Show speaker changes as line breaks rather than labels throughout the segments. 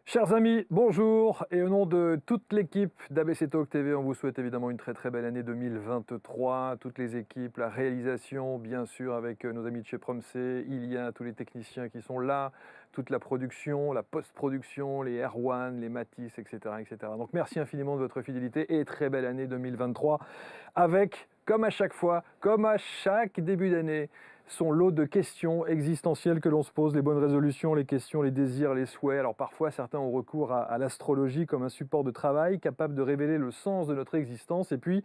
Chers amis, bonjour et au nom de toute l'équipe d'ABC Talk TV, on vous souhaite évidemment une très très belle année 2023. Toutes les équipes, la réalisation bien sûr avec nos amis de chez Promsey, il y a tous les techniciens qui sont là, toute la production, la post-production, les Erwan, les Matisse, etc., etc. Donc merci infiniment de votre fidélité et très belle année 2023 avec, comme à chaque fois, comme à chaque début d'année, son lot de questions existentielles que l'on se pose, les bonnes résolutions, les questions, les désirs, les souhaits. Alors parfois, certains ont recours à l'astrologie comme un support de travail capable de révéler le sens de notre existence. Et puis,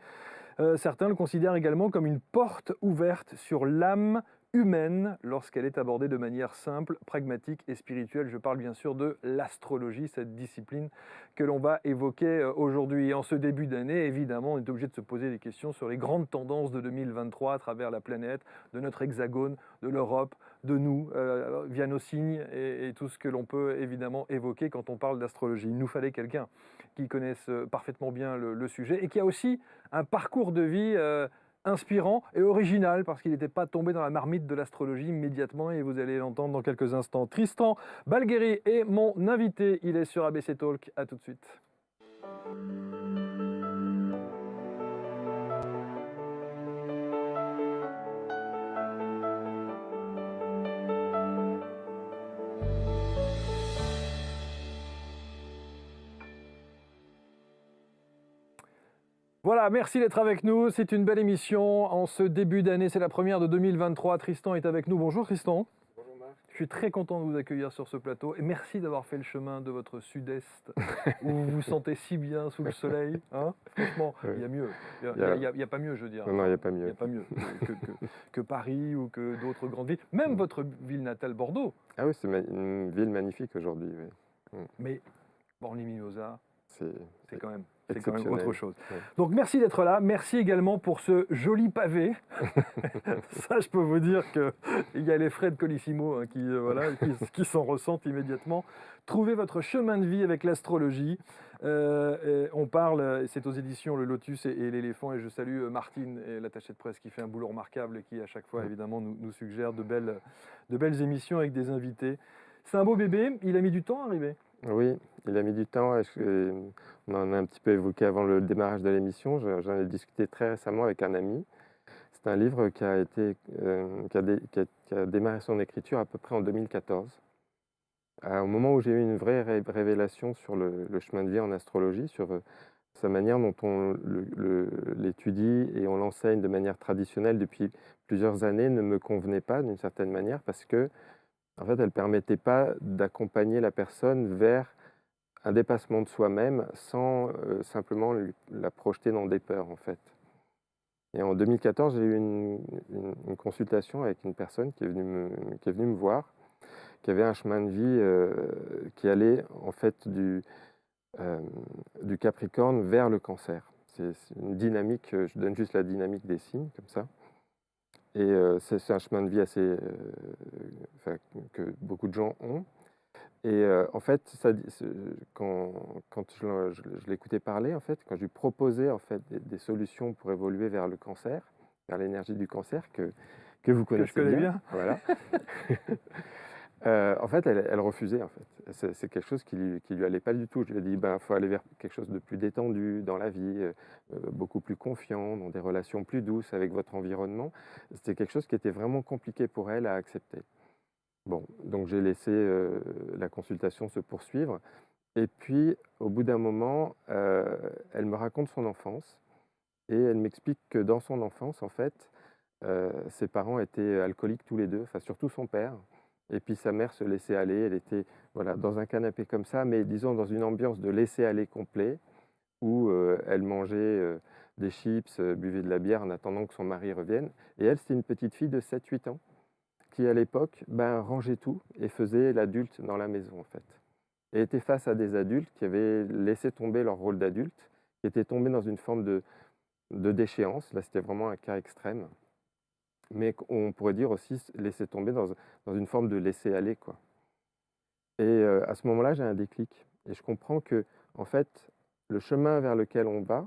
certains le considèrent également comme une porte ouverte sur l'âme humaine lorsqu'elle est abordée de manière simple, pragmatique et spirituelle. Je parle bien sûr de l'astrologie, cette discipline que l'on va évoquer aujourd'hui. Et en ce début d'année, évidemment, on est obligé de se poser des questions sur les grandes tendances de 2023 à travers la planète, de notre hexagone, de l'Europe, de nous, via nos signes et tout ce que l'on peut évidemment évoquer quand on parle d'astrologie. Il nous fallait quelqu'un qui connaisse parfaitement bien le sujet et qui a aussi un parcours de vie inspirant et original parce qu'il n'était pas tombé dans la marmite de l'astrologie immédiatement et vous allez l'entendre dans quelques instants. Tristan Balguéry est mon invité, il est sur ABC Talk, à tout de suite. Voilà, merci d'être avec nous. C'est une belle émission en ce début d'année. C'est la première de 2023. Tristan est avec nous. Bonjour Tristan.
Bonjour Marc.
Je suis très content de vous accueillir sur ce plateau et merci d'avoir fait le chemin de votre sud-est où vous vous sentez si bien sous le soleil. Hein, franchement,
Oui.
il y a mieux. Il y a pas mieux, je veux dire.
Non, il n'y a pas
Il n'y
mieux.
a pas mieux que Paris ou que d'autres grandes villes. Même votre ville natale, Bordeaux.
Ah oui, c'est une ville magnifique aujourd'hui. Oui.
Mais Borny-Mimosas,
C'est
c'est quand même
exceptionnel.
autre chose.
Oui.
Donc merci d'être là, merci également pour ce joli pavé. Ça, je peux vous dire qu'il y a les frais de Colissimo hein, qui s'en ressentent immédiatement. Trouvez votre chemin de vie avec l'astrologie. On parle, c'est aux éditions Le Lotus et l'Éléphant, et je salue Martine, et l'attachée de presse, qui fait un boulot remarquable et qui, à chaque fois, évidemment, nous suggère de belles émissions avec des invités. C'est un beau bébé, il a mis du temps à arriver.
Oui, il a mis du temps. On en a un petit peu évoqué avant le démarrage de l'émission. J'en ai discuté très récemment avec un ami. C'est un livre qui a démarré son écriture à peu près en 2014. Au moment où j'ai eu une vraie révélation sur le chemin de vie en astrologie, sur sa manière dont on l'étudie et on l'enseigne de manière traditionnelle depuis plusieurs années ne me convenait pas d'une certaine manière parce que en fait, elle ne permettait pas d'accompagner la personne vers un dépassement de soi-même sans simplement la projeter dans des peurs en fait. Et en 2014, j'ai eu une consultation avec une personne qui est venue me voir, qui avait un chemin de vie qui allait en fait du Capricorne vers le Cancer. C'est une dynamique, je donne juste la dynamique des signes, comme ça. Et c'est un chemin de vie assez, que beaucoup de gens ont. Et en fait, quand je l'écoutais parler, en fait, quand je lui proposais en fait, des solutions pour évoluer vers le Cancer, vers l'énergie du Cancer, que vous connaissez
Que je connais bien.
voilà. En fait, elle refusait. En fait, c'est quelque chose qui lui allait pas du tout. Je lui ai dit, ben, faut aller vers quelque chose de plus détendu dans la vie, beaucoup plus confiant, dans des relations plus douces avec votre environnement. C'était quelque chose qui était vraiment compliqué pour elle à accepter. Bon, donc j'ai laissé la consultation se poursuivre. Et puis, au bout d'un moment, elle me raconte son enfance et elle m'explique que dans son enfance, en fait, ses parents étaient alcooliques tous les deux, enfin surtout son père. Et puis sa mère se laissait aller, elle était voilà, dans un canapé comme ça, mais disons dans une ambiance de laisser-aller complet, où elle mangeait des chips, buvait de la bière en attendant que son mari revienne. Et elle, c'était une petite fille de 7-8 ans, qui à l'époque rangeait tout et faisait l'adulte dans la maison en fait. Et était face à des adultes qui avaient laissé tomber leur rôle d'adulte, qui étaient tombés dans une forme de déchéance. Là, c'était vraiment un cas extrême. Mais on pourrait dire aussi laisser tomber dans une forme de laisser aller, quoi. Et à ce moment-là, j'ai un déclic. Et je comprends que, en fait, le chemin vers lequel on va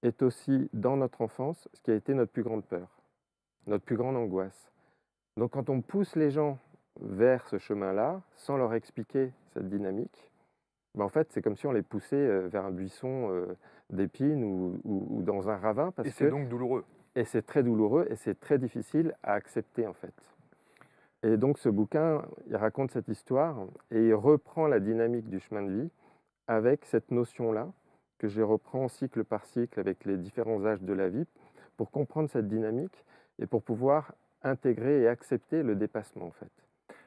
est aussi, dans notre enfance, ce qui a été notre plus grande peur, notre plus grande angoisse. Donc quand on pousse les gens vers ce chemin-là, sans leur expliquer cette dynamique, En fait, c'est comme si on les poussait vers un buisson d'épines ou dans un ravin,
Et
parce
c'est
que
donc douloureux.
et c'est très douloureux et c'est très difficile à accepter en fait. Et donc ce bouquin, il raconte cette histoire et il reprend la dynamique du chemin de vie avec cette notion-là, que je reprends cycle par cycle avec les différents âges de la vie, pour comprendre cette dynamique et pour pouvoir intégrer et accepter le dépassement en fait.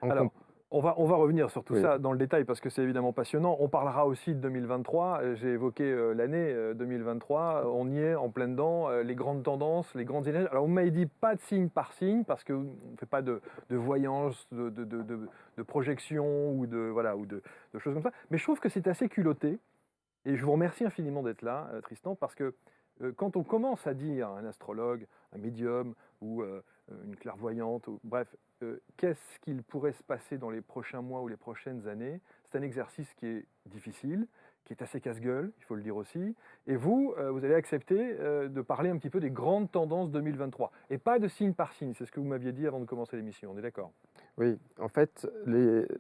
En
Alors,
comp-
on va revenir sur tout
oui,
ça dans le détail parce que c'est évidemment passionnant. On parlera aussi de 2023. J'ai évoqué l'année 2023. On y est en plein dedans. Les grandes tendances, les grandes énergies. Alors, vous m'avez dit pas de signe par signe parce qu'on ne fait pas de voyance, de projection ou voilà, de choses comme ça. Mais je trouve que c'est assez culotté. Et je vous remercie infiniment d'être là, Tristan, parce que quand on commence à dire à un astrologue, un médium ou une clairvoyante, bref, qu'est-ce qu'il pourrait se passer dans les prochains mois ou les prochaines années, c'est un exercice qui est difficile, qui est assez casse-gueule, il faut le dire aussi. Et vous, vous allez accepter de parler un petit peu des grandes tendances 2023. Et pas de signe par signe, c'est ce que vous m'aviez dit avant de commencer l'émission, on est d'accord?
oui. En fait,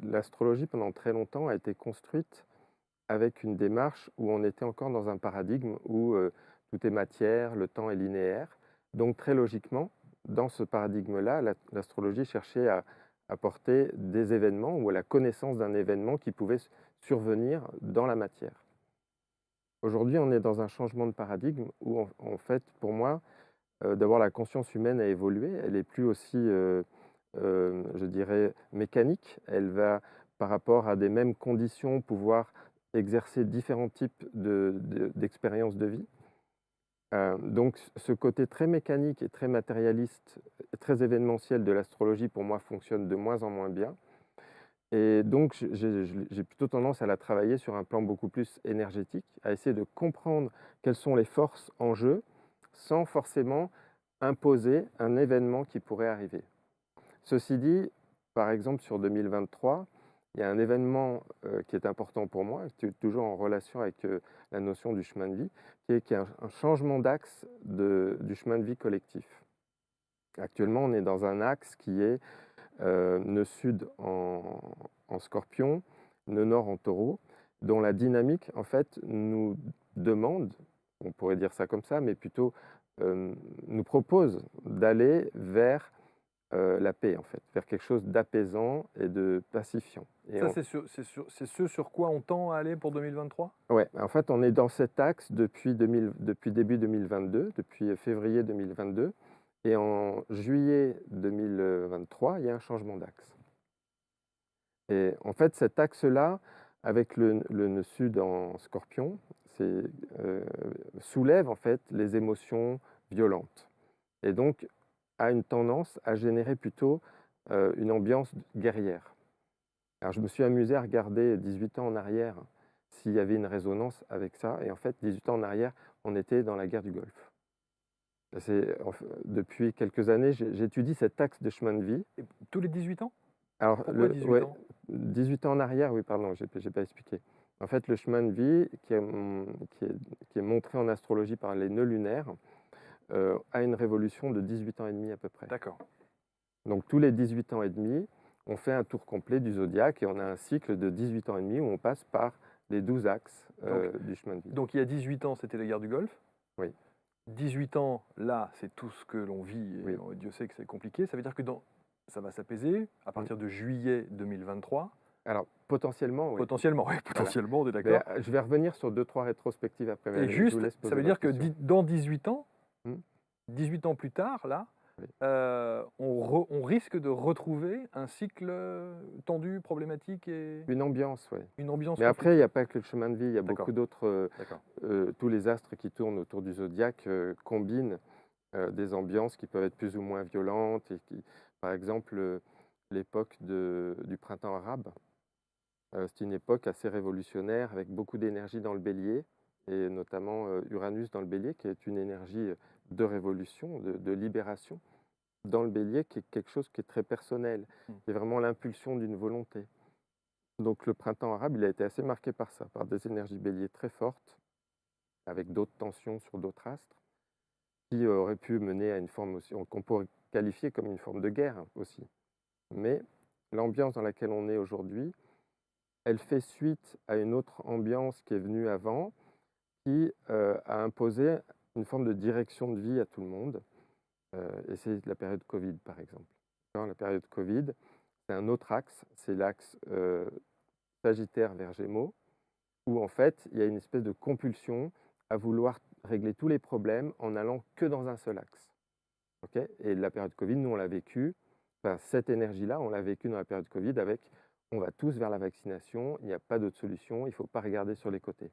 l'astrologie pendant très longtemps a été construite avec une démarche où on était encore dans un paradigme où tout est matière, le temps est linéaire. Donc très logiquement, dans ce paradigme-là, l'astrologie cherchait à apporter des événements ou à la connaissance d'un événement qui pouvait survenir dans la matière. Aujourd'hui, on est dans un changement de paradigme où, en fait, pour moi, d'abord la conscience humaine a évolué. Elle n'est plus aussi, je dirais, mécanique. Elle va, par rapport à des mêmes conditions, pouvoir exercer différents types d'expériences de vie. Donc ce côté très mécanique et très matérialiste, très événementiel de l'astrologie, pour moi, fonctionne de moins en moins bien. Et donc j'ai plutôt tendance à la travailler sur un plan beaucoup plus énergétique, à essayer de comprendre quelles sont les forces en jeu, sans forcément imposer un événement qui pourrait arriver. Ceci dit, par exemple sur 2023, il y a un événement qui est important pour moi, qui est toujours en relation avec la notion du chemin de vie, qui est un changement d'axe du chemin de vie collectif. Actuellement, on est dans un axe qui est nœud sud en Scorpion, nœud nord en Taureau, dont la dynamique en fait nous demande, on pourrait dire ça comme ça, mais plutôt nous propose d'aller vers la paix en fait, vers quelque chose d'apaisant et de pacifiant.
Ça, c'est ce sur quoi on tend à aller pour 2023?
Ouais, en fait, on est dans cet axe depuis début 2022, depuis février 2022, et en juillet 2023, il y a un changement d'axe. Et en fait, cet axe-là, avec le nœud sud en Scorpion, soulève en fait les émotions violentes, et donc a une tendance à générer plutôt une ambiance guerrière. Alors je me suis amusé à regarder 18 ans en arrière s'il y avait une résonance avec ça, et en fait 18 ans en arrière, on était dans la guerre du Golfe. Depuis quelques années, j'étudie cet axe de chemin de vie.
Et tous les 18 ans?
Alors,
Pourquoi 18
ouais,
ans?
18 ans en arrière, oui, pardon, j'ai pas expliqué. En fait, le chemin de vie qui est montré en astrologie par les nœuds lunaires a une révolution de 18 ans et demi à peu près.
D'accord.
Donc, tous les 18 ans et demi, on fait un tour complet du zodiaque et on a un cycle de 18 ans et demi où on passe par les 12 axes du chemin de vie.
Donc il y a 18 ans, c'était la guerre du Golfe.
Oui.
18 ans, là, c'est tout ce que l'on vit, et
Oui.
Dieu sait que c'est compliqué. Ça veut dire que ça va s'apaiser à partir de juillet 2023.
Alors, potentiellement, oui.
Potentiellement, oui, potentiellement, on est
Mais,
d'accord.
je vais revenir sur 2-3 rétrospectives après.
Et
Mais je vous
juste,
laisse
ça
poser
veut dire
votre
que
question.
dans 18 ans,
Hmm.
18 ans plus tard, là,
Oui.
on risque de retrouver un cycle tendu, problématique et
Une ambiance, oui.
une ambiance
Mais après, il n'y a pas que le chemin de vie, il y a
D'accord.
beaucoup d'autres.
D'accord.
Tous les astres qui tournent autour du zodiaque combinent des ambiances qui peuvent être plus ou moins violentes. Par exemple, l'époque du printemps arabe, c'est une époque assez révolutionnaire avec beaucoup d'énergie dans le bélier, et notamment Uranus dans le bélier, qui est une énergie de révolution, de libération dans le bélier, qui est quelque chose qui est très personnel. C'est vraiment l'impulsion d'une volonté. Donc le printemps arabe, il a été assez marqué par ça, par des énergies bélier très fortes, avec d'autres tensions sur d'autres astres, qui auraient pu mener à une forme aussi, qu'on pourrait qualifier comme une forme de guerre aussi. Mais l'ambiance dans laquelle on est aujourd'hui, elle fait suite à une autre ambiance qui est venue avant, qui a imposé une forme de direction de vie à tout le monde. Et c'est la période Covid, par exemple. La période Covid, c'est un autre axe, c'est l'axe Sagittaire vers Gémeaux, où en fait, il y a une espèce de compulsion à vouloir régler tous les problèmes en allant que dans un seul axe. Okay, et la période Covid, nous, on l'a vécu, enfin, cette énergie-là, on l'a vécu dans la période Covid avec on va tous vers la vaccination, il n'y a pas d'autre solution, il ne faut pas regarder sur les côtés.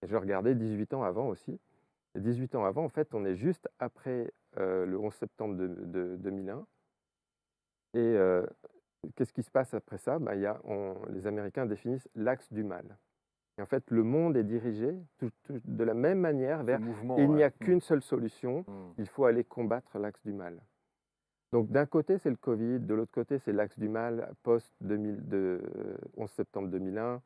Et je regardais 18 ans avant aussi. Et 18 ans avant, en fait, on est juste après le 11 septembre de 2001. Et qu'est-ce qui se passe après ça? Les Américains définissent l'axe du mal. Et en fait, le monde est dirigé de la même manière vers il n'y a qu'une seule solution, il faut aller combattre l'axe du mal. Donc d'un côté, c'est le Covid, de l'autre côté, c'est l'axe du mal post-11 septembre 2001.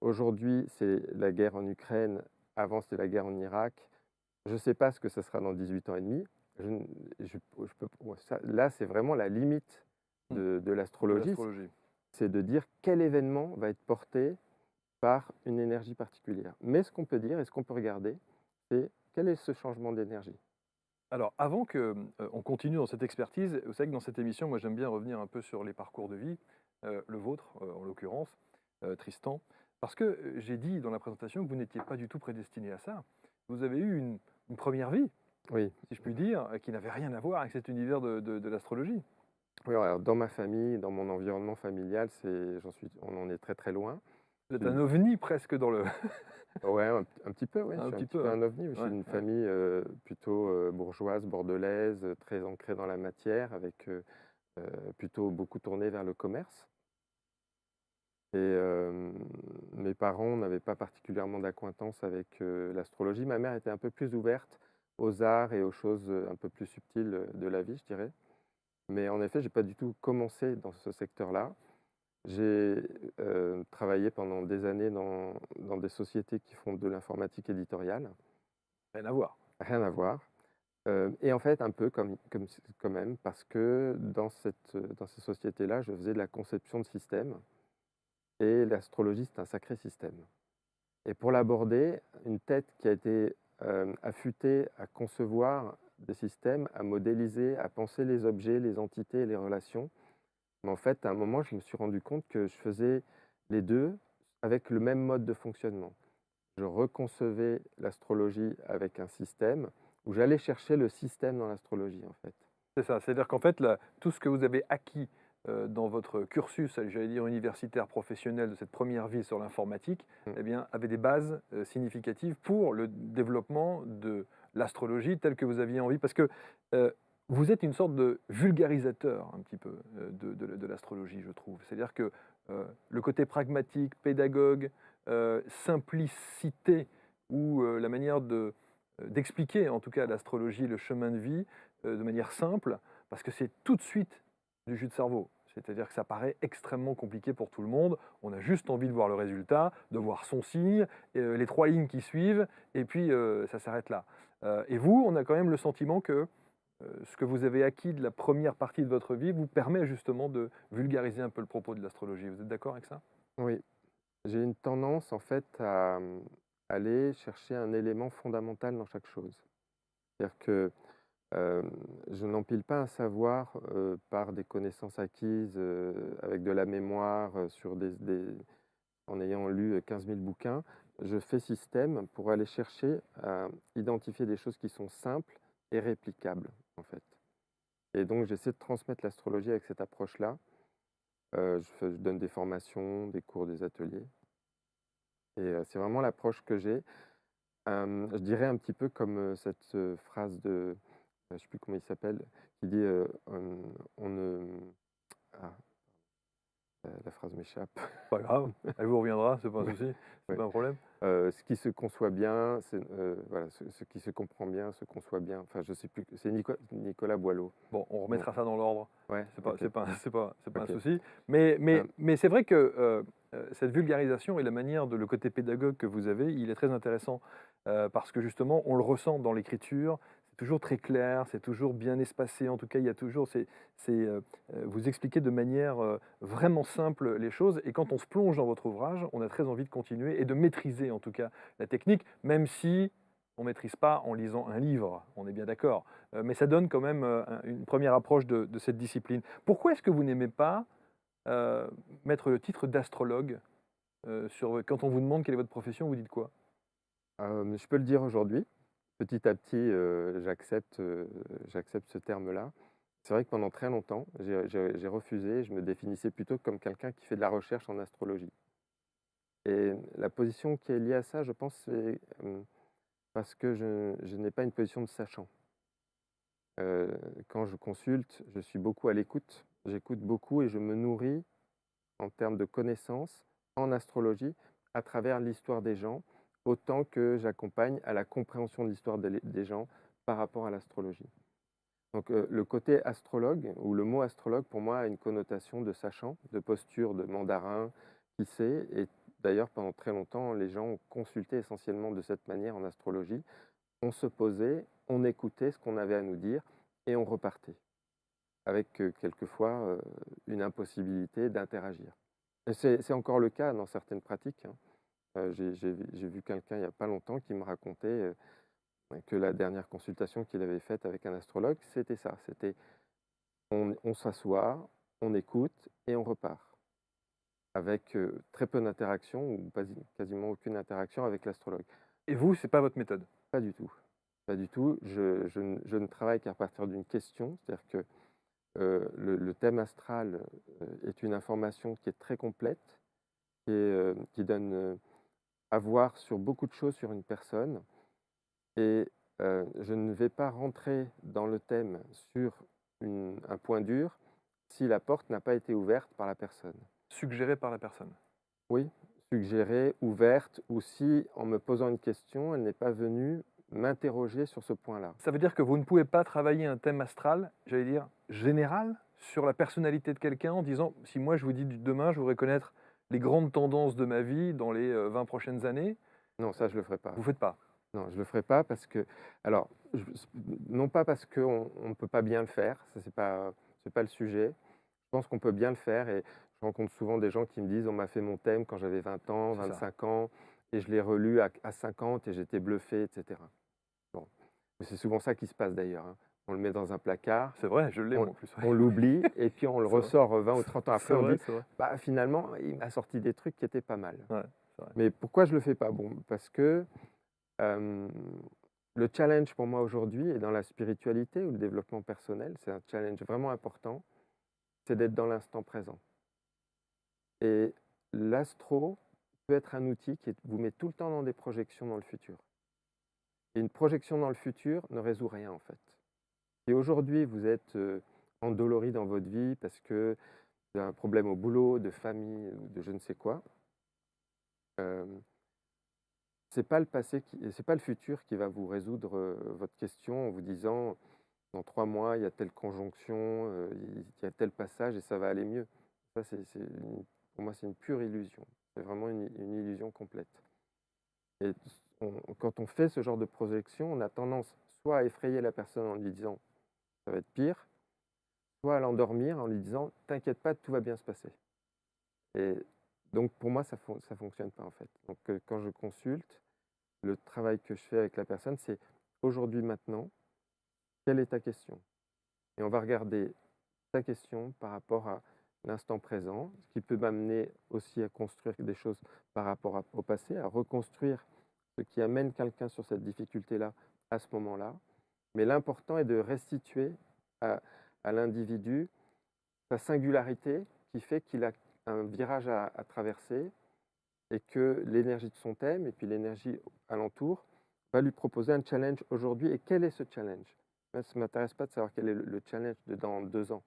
Aujourd'hui, c'est la guerre en Ukraine, avant c'était la guerre en Irak. Je ne sais pas ce que ça sera dans 18 ans et demi. Là, c'est vraiment la limite de l'astrologie. C'est de dire quel événement va être porté par une énergie particulière. Mais ce qu'on peut dire et ce qu'on peut regarder, c'est quel est ce changement d'énergie.
Alors, avant qu'on continue dans cette expertise, vous savez que dans cette émission, moi j'aime bien revenir un peu sur les parcours de vie, le vôtre en l'occurrence, Tristan, parce que j'ai dit dans la présentation que vous n'étiez pas du tout prédestiné à ça. Vous avez eu une première vie,
oui,
si je puis dire, qui n'avait rien à voir avec cet univers de l'astrologie.
Oui, alors dans ma famille, dans mon environnement familial, on en est très très loin.
Vous êtes un ovni presque dans le...
Ouais, un petit peu, oui.
Un
Je suis
petit peu,
un ovni. Je suis d'une famille plutôt bourgeoise, bordelaise, très ancrée dans la matière, avec plutôt beaucoup tourné vers le commerce. Et mes parents n'avaient pas particulièrement d'acquaintance avec l'astrologie. Ma mère était un peu plus ouverte aux arts et aux choses un peu plus subtiles de la vie, je dirais. Mais en effet, je n'ai pas du tout commencé dans ce secteur-là. J'ai travaillé pendant des années dans des sociétés qui font de l'informatique éditoriale.
Rien à voir.
Rien à voir. Et en fait, un peu quand même, parce que dans ces sociétés-là, je faisais de la conception de systèmes. Et l'astrologie, c'est un sacré système. Et pour l'aborder, une tête qui a été affûtée à concevoir des systèmes, à modéliser, à penser les objets, les entités, les relations, mais en fait, à un moment, je me suis rendu compte que je faisais les deux avec le même mode de fonctionnement. Je reconcevais l'astrologie avec un système où j'allais chercher le système dans l'astrologie, en fait.
C'est ça, c'est-à-dire qu'en fait, tout ce que vous avez acquis dans votre cursus, j'allais dire universitaire, professionnel de cette première vie sur l'informatique, eh bien, avait des bases significatives pour le développement de l'astrologie telle que vous aviez envie, parce que vous êtes une sorte de vulgarisateur un petit peu de l'astrologie, je trouve. C'est-à-dire que le côté pragmatique, pédagogue, simplicité, ou la manière d'expliquer en tout cas l'astrologie, le chemin de vie, de manière simple, parce que c'est tout de suite du jus de cerveau. C'est-à-dire que ça paraît extrêmement compliqué pour tout le monde. On a juste envie de voir le résultat, de voir son signe, les 3 lignes qui suivent, et puis ça s'arrête là. Et vous, on a quand même le sentiment que ce que vous avez acquis de la première partie de votre vie vous permet justement de vulgariser un peu le propos de l'astrologie. Vous êtes d'accord avec ça?
Oui, j'ai une tendance en fait à aller chercher un élément fondamental dans chaque chose. C'est-à-dire que je n'empile pas un savoir par des connaissances acquises avec de la mémoire en ayant lu 15 000 bouquins. Je fais système pour aller chercher à identifier des choses qui sont simples et réplicables, en fait. Et donc, j'essaie de transmettre l'astrologie avec cette approche-là. Je donne des formations, des cours, des ateliers. Et c'est vraiment l'approche que j'ai. Je dirais un petit peu comme cette phrase de, je ne sais plus comment il s'appelle, qui dit on ne... Ah, la phrase m'échappe.
Pas grave, elle vous reviendra, c'est pas un souci, c'est pas un problème.
Ce qui se conçoit bien, voilà, ce qui se comprend bien, se conçoit bien. Enfin, je sais plus. C'est Nicolas Boileau.
Bon, on remettra ça dans l'ordre.
Ouais,
c'est pas un
Ok.
souci. Mais c'est vrai que cette vulgarisation et la manière le côté pédagogue que vous avez, il est très intéressant parce que justement, on le ressent dans l'écriture. c'est toujours très clair, c'est toujours bien espacé. En tout cas, il y a toujours vous expliquez de manière, vraiment simple les choses et quand on se plonge dans votre ouvrage, on a très envie de continuer et de maîtriser en tout cas la technique, même si on maîtrise pas en lisant un livre, on est bien d'accord. Mais ça donne quand même, une première approche de cette discipline. Pourquoi est-ce que vous n'aimez pas, heu, mettre le titre d'astrologue, quand on vous demande quelle est votre profession, vous dites quoi?
Je peux le dire aujourd'hui. Petit à petit, j'accepte ce terme-là. C'est vrai que pendant très longtemps, j'ai refusé, je me définissais plutôt comme quelqu'un qui fait de la recherche en astrologie et la position qui est liée à ça, je pense, c'est, parce que je n'ai pas une position de sachant. Quand je consulte, je suis beaucoup à l'écoute, j'écoute beaucoup et je me nourris en termes de connaissances en astrologie à travers l'histoire des gens, autant que j'accompagne à la compréhension de l'histoire des gens par rapport à l'astrologie. Donc le côté astrologue, ou le mot astrologue, pour moi, a une connotation de sachant, de posture de mandarin qui sait. Et d'ailleurs, pendant très longtemps, les gens ont consulté essentiellement de cette manière en astrologie. On se posait, on écoutait ce qu'on avait à nous dire et on repartait, avec quelquefois une impossibilité d'interagir. Et c'est encore le cas dans certaines pratiques, hein. J'ai vu quelqu'un il n'y a pas longtemps qui me racontait que la dernière consultation qu'il avait faite avec un astrologue, c'était ça. C'était on s'assoit, on écoute et on repart. Avec très peu d'interaction ou quasiment aucune interaction avec l'astrologue.
Et vous, c'est pas votre méthode?
Pas du tout. Pas du tout. Je ne travaille qu'à partir d'une question. C'est-à-dire que le thème astral est une information qui est très complète, qui donne à voir sur beaucoup de choses sur une personne. Et je ne vais pas rentrer dans le thème sur un point dur si la porte n'a pas été ouverte par la personne.
Suggéré par la personne?
Oui, suggérée, ouverte, ou si en me posant une question, elle n'est pas venue m'interroger sur ce point-là.
Ça veut dire que vous ne pouvez pas travailler un thème astral, j'allais dire, général, sur la personnalité de quelqu'un en disant: «Si moi je vous dis demain, je voudrais connaître les grandes tendances de ma vie dans les, 20 prochaines années»,
Non, ça je le ferai pas.
vous faites pas?
Non, je le ferai pas parce que alors, non pas parce qu'on ne peut pas bien le faire, ça c'est pas le sujet. Je pense qu'on peut bien le faire et je rencontre souvent des gens qui me disent: «On m'a fait mon thème quand j'avais 20 ans,
C'est ça.
25 ans et je l'ai relu à 50 et j'étais bluffé» et cetera. Bon, c'est souvent ça qui se passe d'ailleurs, hein. On le met dans un placard,
C'est vrai, je l'ai
on
moi en plus, ouais.
on l'oublie et puis on le
C'est vrai.
ressort 20 ou 30 ans après,
C'est
on
vrai,
dit:
c'est vrai.
«Bah, finalement, il m'a sorti des trucs qui étaient pas mal».
Ouais, c'est vrai.
Mais pourquoi je le fais pas? Bon, parce que, hem, le challenge pour moi aujourd'hui et dans la spiritualité ou le développement personnel, c'est un challenge vraiment important, c'est d'être dans l'instant présent. Et l'astro peut être un outil qui vous met tout le temps dans des projections dans le futur. Et une projection dans le futur ne résout rien en fait. Si aujourd'hui vous êtes endolori dans votre vie parce que vous avez un problème au boulot, de famille ou de je ne sais quoi, euh, c'est pas le passé, c'est pas le futur qui va vous résoudre votre question en vous disant dans 3 mois il y a telle conjonction, il y a tel passage et ça va aller mieux. Ça, pour moi, c'est une pure illusion. C'est vraiment une illusion complète. Et quand on fait ce genre de projection, on a tendance soit à effrayer la personne en lui disant ça va être pire, soit à l'endormir en lui disant t'inquiète pas, tout va bien se passer. Et donc pour moi, ça fonctionne pas en fait. Donc quand je consulte, le travail que je fais avec la personne, c'est aujourd'hui, maintenant, quelle est ta question? Et on va regarder ta question par rapport à l'instant présent, ce qui peut m'amener aussi à construire des choses par rapport au passé, à reconstruire ce qui amène quelqu'un sur cette difficulté-là à ce moment-là. Mais l'important est de restituer à, à l'individu sa singularité qui fait qu'il a un virage à traverser et que l'énergie de son thème et puis l'énergie alentour va lui proposer un challenge aujourd'hui. Et quel est ce challenge? Moi, ça ne m'intéresse pas de savoir quel est le challenge de dans 2 ans,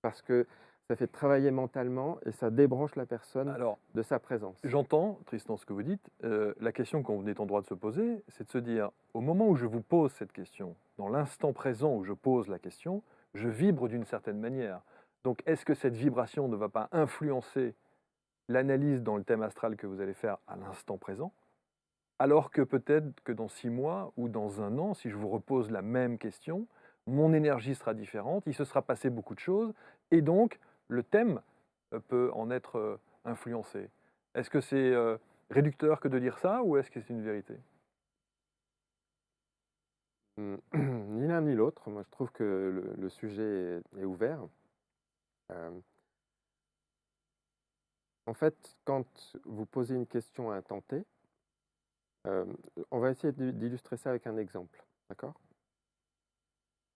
parce que ça fait travailler mentalement et ça débranche la personne
Alors,
de sa présence.
j'entends, Tristan, ce que vous dites. La question qu'on est en droit de se poser, c'est de se dire, au moment où je vous pose cette question, dans l'instant présent où je pose la question, je vibre d'une certaine manière. Donc, est-ce que cette vibration ne va pas influencer l'analyse dans le thème astral que vous allez faire à l'instant présent? alors que peut-être que dans 6 mois ou dans 1 an, si je vous repose la même question, mon énergie sera différente, il se sera passé beaucoup de choses et donc le thème, peut en être, influencé. Est-ce que c'est, réducteur que de dire ça ou est-ce que c'est une vérité?
Ni l'un ni l'autre. Moi, je trouve que le sujet est ouvert. Euh, En fait, quand vous posez une question à un temps T, euh, on va essayer d'illustrer ça avec un exemple. D'accord?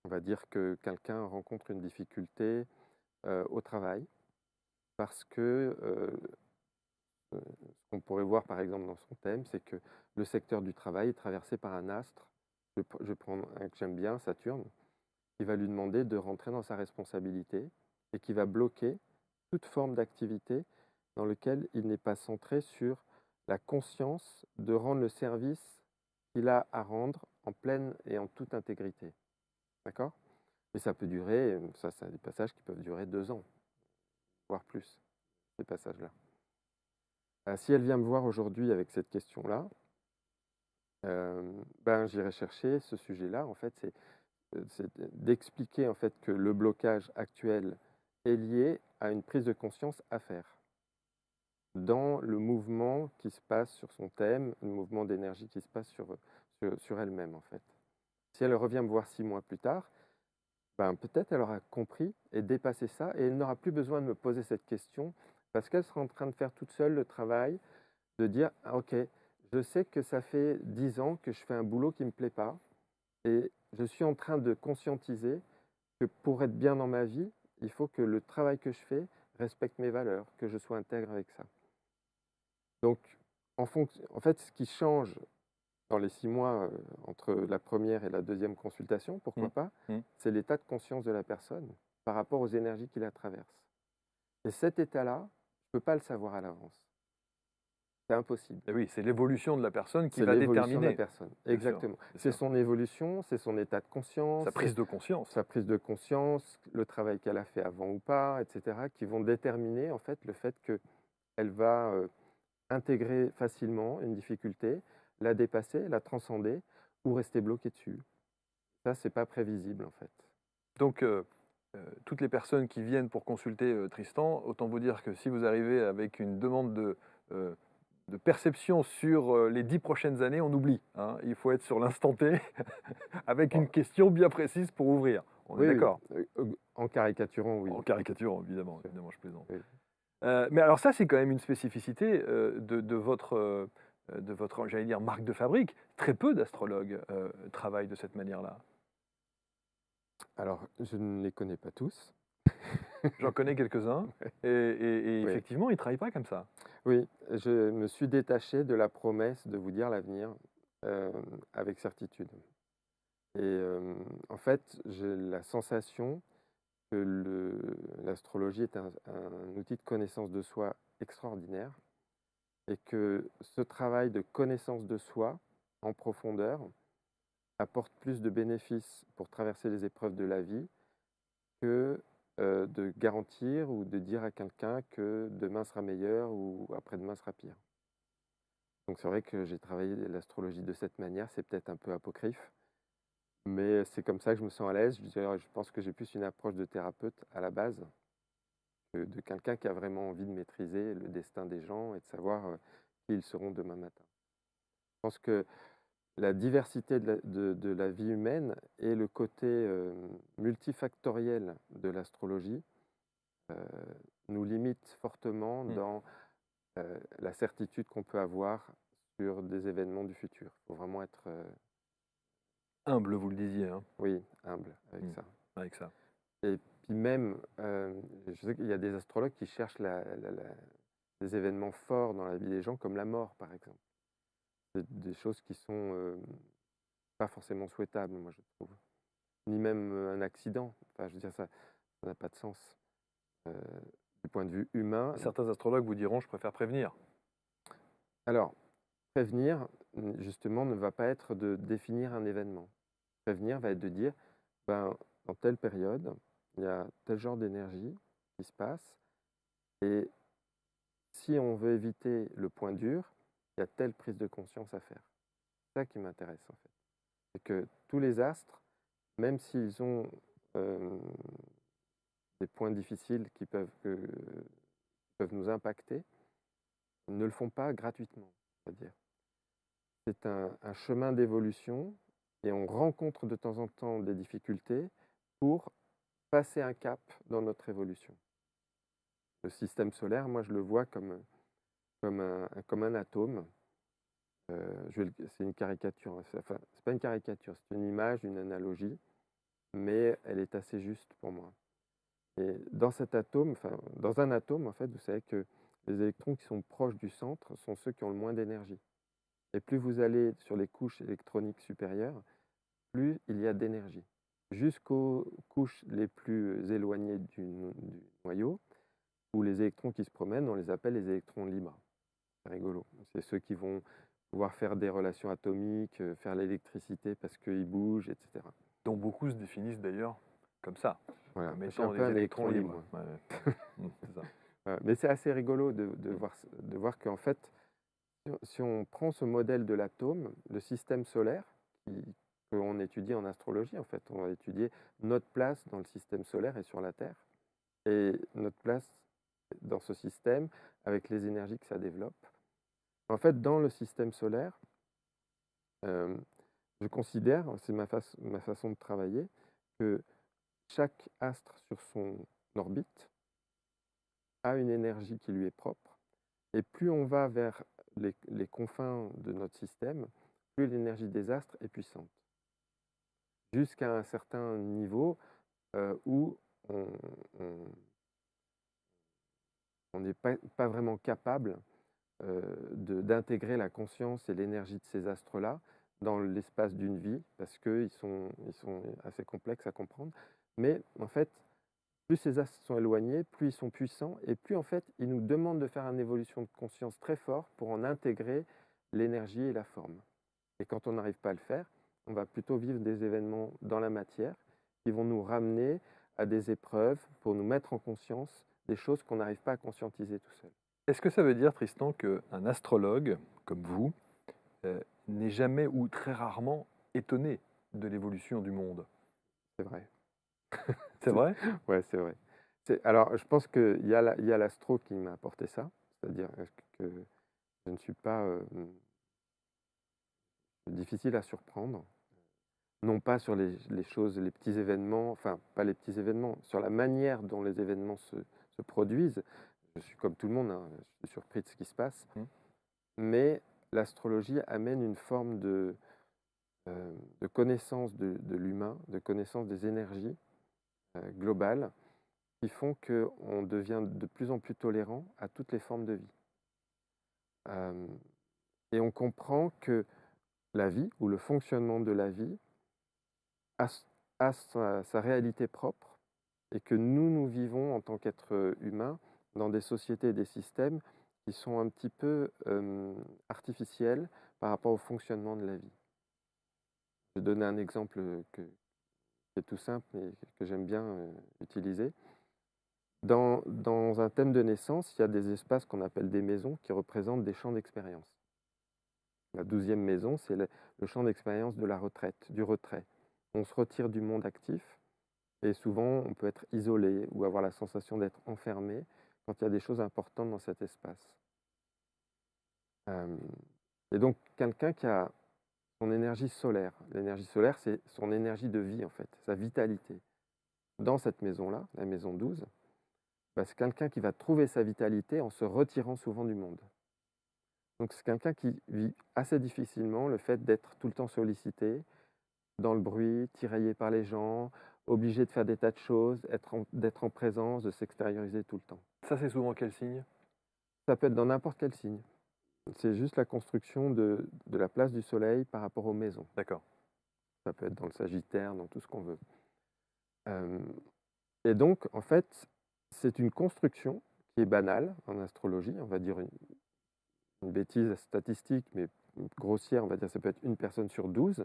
On va dire que quelqu'un rencontre une difficulté au travail parce que ce qu'on pourrait voir par exemple dans son thème, c'est que le secteur du travail est traversé par un astre. Je prends un que j'aime bien, Saturne, qui va lui demander de rentrer dans sa responsabilité et qui va bloquer toute forme d'activité dans lequel il n'est pas centré sur la conscience de rendre le service qu'il a à rendre en pleine et en toute intégrité. D'accord? Et ça peut durer, ça c'est des passages qui peuvent durer 2 ans, voire plus, ces passages-là. Si elle vient me voir aujourd'hui avec cette question-là, ben, j'irai chercher ce sujet-là. En fait, c'est d'expliquer en fait que le blocage actuel est lié à une prise de conscience à faire dans le mouvement qui se passe sur son thème, le mouvement d'énergie qui se passe sur elle-même en fait. Si elle revient me voir 6 mois plus tard, ben, peut-être elle aura compris et dépassé ça et elle n'aura plus besoin de me poser cette question parce qu'elle sera en train de faire toute seule le travail de dire ah, ok, je sais que ça fait 10 ans que je fais un boulot qui ne me plaît pas et je suis en train de conscientiser que pour être bien dans ma vie, il faut que le travail que je fais respecte mes valeurs, que je sois intègre avec ça. Donc, en fait, ce qui change dans les 6 mois entre la première et la deuxième consultation, pourquoi
Mmh.
pas,
Mmh.
c'est l'état de conscience de la personne par rapport aux énergies qui la traversent. Et cet état-là, je ne peux pas le savoir à l'avance. C'est impossible.
Et oui, c'est l'évolution de la personne qui
C'est
va
l'évolution de la
déterminer,
personne.
bien sûr,
Exactement.
bien
C'est
sûr.
son évolution, c'est son état de conscience,
Sa
c'est
prise de conscience.
sa prise de conscience, le travail qu'elle a fait avant ou pas, etc., qui vont déterminer en fait le fait qu'elle va intégrer facilement une difficulté, la dépasser, la transcender ou rester bloquée dessus. Ça, c'est pas prévisible en fait.
Donc, toutes les personnes qui viennent pour consulter, Tristan, autant vous dire que si vous arrivez avec une demande de perception sur, les 10 prochaines années, on oublie, hein. Il faut être sur l'instant T avec
Bon,
une question bien précise pour ouvrir. On est
oui, oui,
d'accord?
en caricaturant, oui.
En caricature, évidemment,
Sûr,
évidemment, je plaisante.
oui.
Mais alors ça, c'est quand même une spécificité, de votre, j'allais dire, marque de fabrique. Très peu d'astrologues, travaillent de cette manière-là.
Alors, je ne les connais pas tous.
J'en connais quelques-uns et
Oui.
effectivement, ils ne travaillent pas comme ça.
Oui, je me suis détaché de la promesse de vous dire l'avenir avec certitude. Et en fait, j'ai la sensation que l'astrologie est un outil de connaissance de soi extraordinaire et que ce travail de connaissance de soi en profondeur apporte plus de bénéfices pour traverser les épreuves de la vie que de garantir ou de dire à quelqu'un que demain sera meilleur ou après-demain sera pire. Donc c'est vrai que j'ai travaillé l'astrologie de cette manière, c'est peut-être un peu apocryphe, mais c'est comme ça que je me sens à l'aise. Je pense que j'ai plus une approche de thérapeute à la base que de quelqu'un qui a vraiment envie de maîtriser le destin des gens et de savoir qui ils seront demain matin. Je pense que la diversité de la vie humaine et le côté multifactoriel de l'astrologie euh, nous limite fortement
Mmh.
dans la certitude qu'on peut avoir sur des événements du futur. Il faut vraiment être,
Humble, vous le disiez, hein?
oui, humble avec
Mmh.
ça.
Avec ça.
Et puis même, je sais qu'il y a des astrologues qui cherchent des événements forts dans la vie des gens, comme la mort, par exemple. C'est des choses qui sont pas forcément souhaitables, moi, je trouve. Ni même un accident. Enfin, je veux dire, ça n'a pas de sens. Euh, du point de vue humain.
Certains astrologues vous diront: «Je préfère prévenir».
Alors, prévenir, justement, ne va pas être de définir un événement. Prévenir va être de dire, ben, dans telle période, il y a tel genre d'énergie qui se passe, et si on veut éviter le point dur, il y a telle prise de conscience à faire. C'est ça qui m'intéresse en fait. C'est que tous les astres, même s'ils ont euh, des points difficiles peuvent nous impacter, ils ne le font pas gratuitement. C'est-à-dire, c'est un chemin d'évolution et on rencontre de temps en temps des difficultés pour passer un cap dans notre évolution. Le système solaire, moi, je le vois comme un atome. C'est une caricature, hein. Enfin, c'est pas une caricature, c'est une image, une analogie, mais elle est assez juste pour moi. Et dans cet atome, enfin, dans un atome, en fait, vous savez que les électrons qui sont proches du centre sont ceux qui ont le moins d'énergie. Et plus vous allez sur les couches électroniques supérieures, plus il y a d'énergie. Jusqu'aux couches les plus éloignées du noyau, où les électrons qui se promènent, on les appelle les électrons libres. C'est rigolo. C'est ceux qui vont pouvoir faire des relations atomiques, faire l'électricité parce qu'ils bougent, etc.
Dont beaucoup se définissent d'ailleurs comme ça,
Voilà.
comme
Je suis un
étant
peu
des
un
électrons
électron
libres.
libre.
Ouais. C'est ça.
Mais c'est assez rigolo de voir qu'en fait, si on prend ce modèle de l'atome, le système solaire, qu'on étudie en astrologie, en fait, on va étudier notre place dans le système solaire et sur la Terre, et notre place dans ce système avec les énergies que ça développe. En fait, dans le système solaire, euh, je considère, c'est ma façon de travailler, que chaque astre sur son orbite a une énergie qui lui est propre. Et plus on va vers les confins de notre système, plus l'énergie des astres est puissante. Jusqu'à un certain niveau où on n'est pas vraiment capable d'intégrer la conscience et l'énergie de ces astres-là dans l'espace d'une vie, parce qu'ils sont assez complexes à comprendre. Mais en fait, plus ces astres sont éloignés, plus ils sont puissants, et plus en fait, ils nous demandent de faire une évolution de conscience très forte pour en intégrer l'énergie et la forme. Et quand on n'arrive pas à le faire, on va plutôt vivre des événements dans la matière qui vont nous ramener à des épreuves pour nous mettre en conscience des choses qu'on n'arrive pas à conscientiser tout seul.
Est-ce que ça veut dire, Tristan, qu'un astrologue comme vous n'est jamais ou très rarement étonné de l'évolution du monde?
C'est vrai.
C'est vrai?
Ouais, c'est vrai. Alors, je pense qu'il y a l'astro qui m'a apporté ça, c'est-à-dire que je ne suis pas difficile à surprendre, non pas sur les choses, les petits événements, enfin, pas les petits événements, sur la manière dont les événements se produisent. Je suis comme tout le monde, hein, je suis surpris de ce qui se passe, mais l'astrologie amène une forme de connaissance de l'humain, de connaissance des énergies globales, qui font qu'on devient de plus en plus tolérant à toutes les formes de vie. Et on comprend que la vie, ou le fonctionnement de la vie, a sa réalité propre, et que nous vivons en tant qu'êtres humains dans des sociétés et des systèmes qui sont un petit peu artificiels par rapport au fonctionnement de la vie. Je vais donner un exemple qui est tout simple, mais que j'aime bien utiliser. Dans un thème de naissance, il y a des espaces qu'on appelle des maisons qui représentent des champs d'expérience. La 12e maison, c'est le champ d'expérience de la retraite, du retrait. On se retire du monde actif et souvent on peut être isolé ou avoir la sensation d'être enfermé quand il y a des choses importantes dans cet espace. Et donc quelqu'un qui a son énergie solaire, l'énergie solaire c'est son énergie de vie en fait, sa vitalité. Dans cette maison-là, la maison 12, c'est quelqu'un qui va trouver sa vitalité en se retirant souvent du monde. Donc c'est quelqu'un qui vit assez difficilement le fait d'être tout le temps sollicité, dans le bruit, tiraillé par les gens, obligé de faire des tas de choses, d'être en présence, de s'extérioriser tout le temps.
Ça, c'est souvent quel signe?
Ça peut être dans n'importe quel signe. C'est juste la construction de la place du soleil par rapport aux maisons.
D'accord.
Ça peut être dans le Sagittaire, dans tout ce qu'on veut. Et donc, en fait, c'est une construction qui est banale en astrologie, on va dire une bêtise statistique, mais grossière, on va dire ça peut être une personne sur 12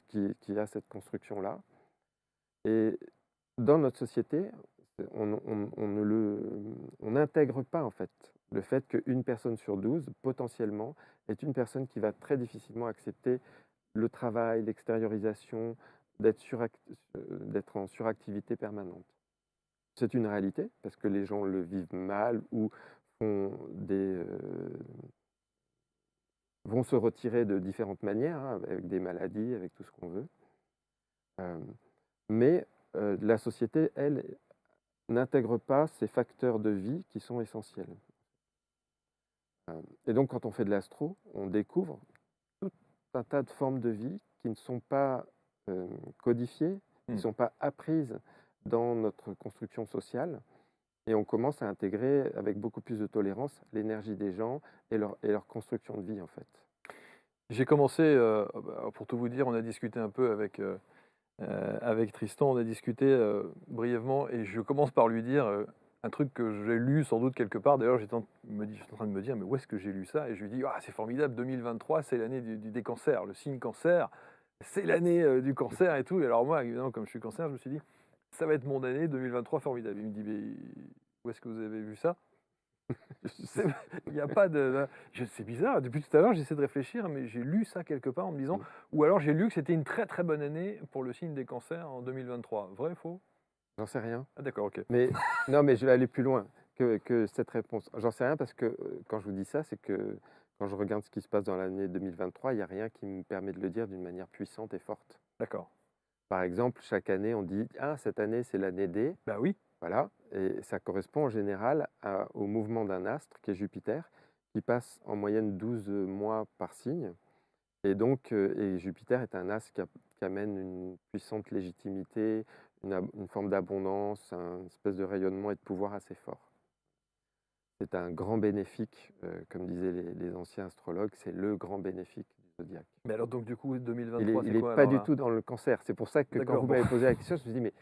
qui a cette construction-là. Et dans notre société, on n'intègre pas en fait Le fait qu'une personne sur 12, potentiellement, est une personne qui va très difficilement accepter le travail, l'extériorisation, d'être en suractivité permanente. C'est une réalité, parce que les gens le vivent mal ou vont se retirer de différentes manières, hein, avec des maladies, avec tout ce qu'on veut. Euh, mais la société, elle, n'intègre pas ces facteurs de vie qui sont essentiels. Et donc, quand on fait de l'astro, on découvre tout un tas de formes de vie qui ne sont pas codifiées, qui ne sont pas apprises dans notre construction sociale. Et on commence à intégrer avec beaucoup plus de tolérance l'énergie des gens et leur construction de vie, en fait.
J'ai commencé, pour tout vous dire, on a discuté un peu avec Tristan, on a discuté brièvement et je commence par lui dire un truc que j'ai lu sans doute quelque part. D'ailleurs, j'étais en train de me dire, mais où est-ce que j'ai lu ça? Et je lui dis, ah, c'est formidable, 2023, c'est l'année des cancers, le signe cancer, c'est l'année du cancer et tout. Et alors moi, évidemment, comme je suis cancer, je me suis dit, ça va être mon année 2023 formidable. Il me dit, mais où est-ce que vous avez vu ça? Il n'y a pas de. C'est bizarre, depuis tout à l'heure, j'essaie de réfléchir, mais j'ai lu ça quelque part en me disant. Ou alors j'ai lu que c'était une très très bonne année pour le signe des cancers en 2023. Vrai, faux?
J'en sais rien.
Ah, d'accord, ok.
Mais non, mais je vais aller plus loin que cette réponse. J'en sais rien parce que quand je vous dis ça, c'est que quand je regarde ce qui se passe dans l'année 2023, il n'y a rien qui me permet de le dire d'une manière puissante et forte.
D'accord.
Par exemple, chaque année, on dit ah, cette année, c'est l'année D.
Bah oui.
Voilà. Et ça correspond en général au mouvement d'un astre qui est Jupiter, qui passe en moyenne 12 mois par signe. Et donc, et Jupiter est un astre qui amène une puissante légitimité, une forme d'abondance, une espèce de rayonnement et de pouvoir assez fort. C'est un grand bénéfique, comme disaient les anciens astrologues, c'est le grand bénéfique du zodiaque.
Mais alors, donc, du coup,
Il
2023, c'est
n'est
quoi
pas
alors
du
là?
tout dans le cancer. C'est pour ça que quand
D'accord,
vous
bon.
m'avez posé la question, je me suis dit, mais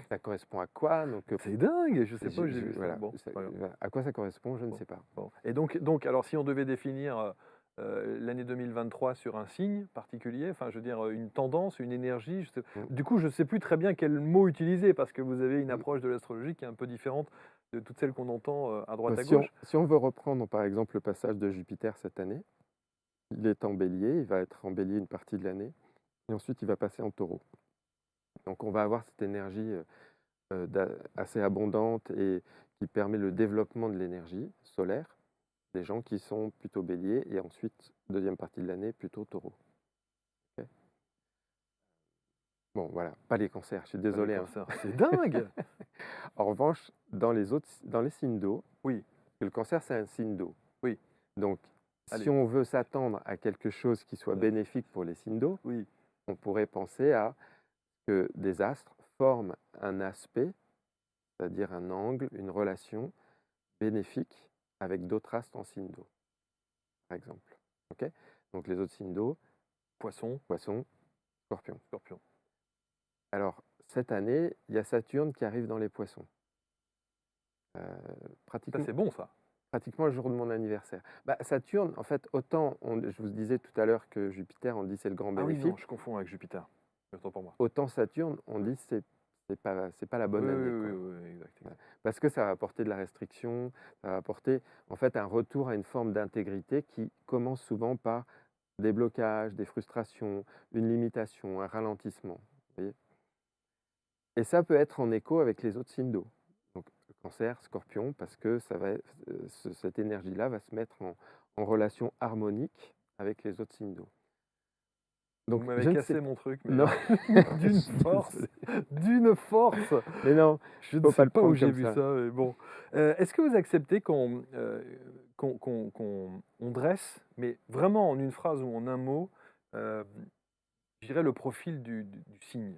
ça correspond à quoi? Donc,
C'est dingue, je sais pas où j'ai vu ça.
voilà,
Bon, c'est pas grave.
à quoi ça correspond, je ne
Bon,
sais pas.
bon. Et donc, alors, si on devait définir l'année 2023 sur un signe particulier, enfin, je veux dire, une tendance, une énergie, du coup, je ne sais plus très bien quel mot utiliser parce que vous avez une approche de l'astrologie qui est un peu différente de toutes celles qu'on entend à droite, à gauche.
Si on veut reprendre, par exemple, le passage de Jupiter cette année, il est en bélier, il va être en bélier une partie de l'année, et ensuite il va passer en taureau. Donc on va avoir cette énergie assez abondante et qui permet le développement de l'énergie solaire, des gens qui sont plutôt béliers, et ensuite, deuxième partie de l'année, plutôt taureau. Okay. Bon, voilà, pas les cancers, je suis désolé. Hein.
C'est dingue.
En revanche, dans les signes d'eau,
oui.
le cancer, c'est un signe d'eau.
Oui.
Donc, si on veut s'attendre à quelque chose qui soit bénéfique pour les signes d'eau,
oui.
on pourrait penser à que des astres forment un aspect, c'est-à-dire un angle, une relation bénéfique avec d'autres astres en signe d'eau, par exemple. Okay. Donc les autres signes d'eau,
poisson,
scorpion.
Scorpion.
Alors, cette année, il y a Saturne qui arrive dans les poissons. Pratiquement,
ça, c'est bon, ça.
Pratiquement le jour de mon anniversaire. Bah, Saturne, en fait, autant, je vous disais tout à l'heure que Jupiter, on dit c'est le grand bénéfique.
Ah oui, non, je confonds avec Jupiter. Autant pour moi.
Autant Saturne, on dit c'est pas la bonne année.
Oui, exact.
Parce que ça va apporter de la restriction, ça va apporter en fait un retour à une forme d'intégrité qui commence souvent par des blocages, des frustrations, une limitation, un ralentissement. Vous voyez. Et ça peut être en écho avec les autres signes d'eau. Donc Cancer, Scorpion, parce que cette énergie-là va se mettre en relation harmonique avec les autres signes d'eau.
Donc, vous m'avez cassé mon truc, mais
non.
d'une force.
Mais non,
je ne sais pas où j'ai vu ça. Mais bon, est-ce que vous acceptez qu'on dresse, mais vraiment en une phrase ou en un mot, je dirais le profil du signe.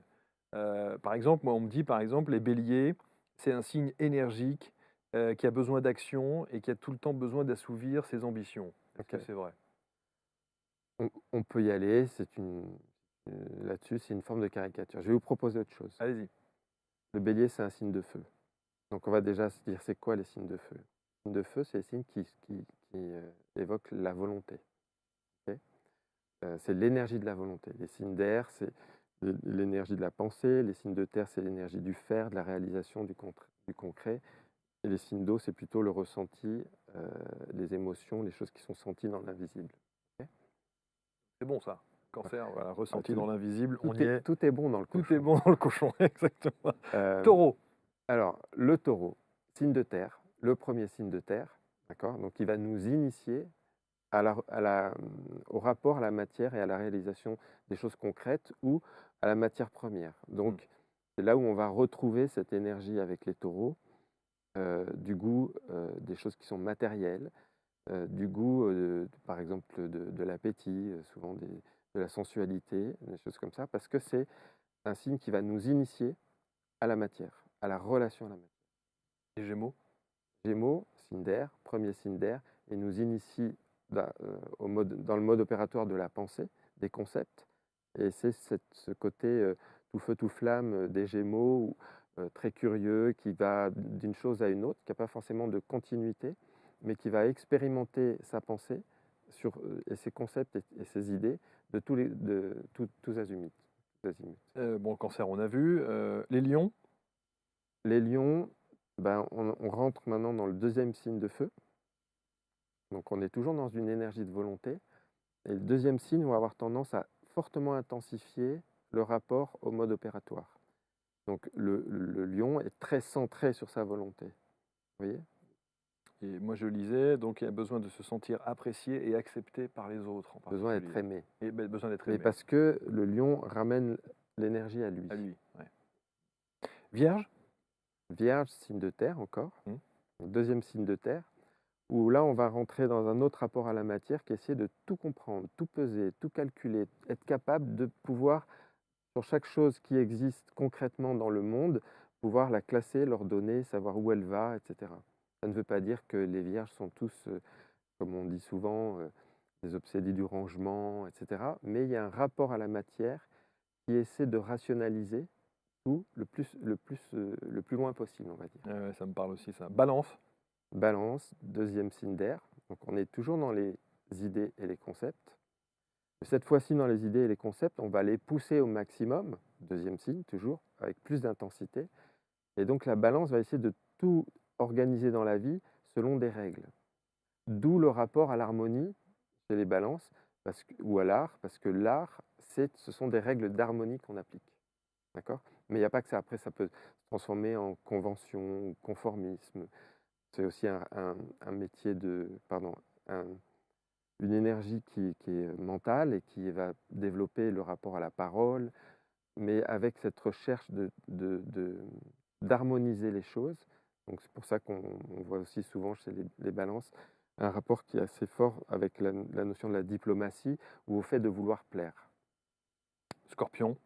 Par exemple, moi, on me dit, par exemple, les béliers, c'est un signe énergique qui a besoin d'action et qui a tout le temps besoin d'assouvir ses ambitions. Est-ce que c'est vrai?
On peut y aller, là-dessus, c'est une forme de caricature. Je vais vous proposer autre chose.
Allez-y.
Le bélier, c'est un signe de feu. Donc on va déjà se dire, c'est quoi les signes de feu? Les signes de feu, c'est les signes qui évoquent la volonté. Okay. C'est l'énergie de la volonté. Les signes d'air, c'est l'énergie de la pensée. Les signes de terre, c'est l'énergie du faire, de la réalisation, du concret. Et les signes d'eau, c'est plutôt le ressenti les émotions, les choses qui sont senties dans l'invisible. Ok.
C'est bon ça. Cancer, voilà,
Ah,
ressenti dans l'invisible, on
tout
y est.
tout est bon dans le
Tout est
cochon.
bon dans le cochon, exactement.
Euh,
Taureau.
alors, le taureau, signe de terre, le premier signe de terre, d'accord? Donc, il va nous initier au rapport à la matière et à la réalisation des choses concrètes ou à la matière première. Donc, c'est là où on va retrouver cette énergie avec les taureaux, du goût des choses qui sont matérielles, du goût, par exemple, de l'appétit, souvent de la sensualité, des choses comme ça, parce que c'est un signe qui va nous initier à la matière, à la relation à la matière.
Les Gémeaux.
Gémeaux, signe d'air, premier signe d'air, et nous initie dans le mode opératoire de la pensée, des concepts. Et c'est ce côté tout feu, tout flamme des Gémeaux, très curieux, qui va d'une chose à une autre, qui n'a pas forcément de continuité, mais qui va expérimenter sa pensée et ses concepts et ses idées de tous azimuts. Tous azimuts.
Bon, le cancer, on a vu. Les lions.
Les lions, ben, on rentre maintenant dans le deuxième signe de feu. Donc on est toujours dans une énergie de volonté. Et le deuxième signe va avoir tendance à fortement intensifier le rapport au mode opératoire. Donc le lion est très centré sur sa volonté. Vous voyez?
Et moi, je lisais, donc il y a besoin de se sentir apprécié et accepté par les autres, en
Besoin
particulier.
d'être aimé.
Et besoin d'être
Mais
aimé.
parce que le lion ramène l'énergie à lui.
À lui, ouais. Vierge.
Vierge, signe de terre encore.
Mmh.
Deuxième signe de terre. Où là, on va rentrer dans un autre rapport à la matière qui essaie de tout comprendre, tout peser, tout calculer, être capable de pouvoir, sur chaque chose qui existe concrètement dans le monde, pouvoir la classer, l'ordonner, savoir où elle va, etc. Ça ne veut pas dire que les vierges sont tous, comme on dit souvent, des obsédés du rangement, etc. Mais il y a un rapport à la matière qui essaie de rationaliser tout le plus loin possible, on va dire.
Ouais, ça me parle aussi, ça. Balance.
Balance, deuxième signe d'air. Donc on est toujours dans les idées et les concepts. Cette fois-ci, dans les idées et les concepts, on va les pousser au maximum, deuxième signe toujours, avec plus d'intensité. Et donc la balance va essayer de tout organiser dans la vie selon des règles. D'où le rapport à l'harmonie chez les balances, ou à l'art, parce que l'art, ce sont des règles d'harmonie qu'on applique. D'accord? Mais il n'y a pas que ça. Après, ça peut se transformer en convention, conformisme. C'est aussi un métier une énergie qui est mentale et qui va développer le rapport à la parole, mais avec cette recherche d'harmoniser les choses. Donc c'est pour ça qu'on voit aussi souvent chez les balances un rapport qui est assez fort avec la notion de la diplomatie ou au fait de vouloir plaire.
Scorpion.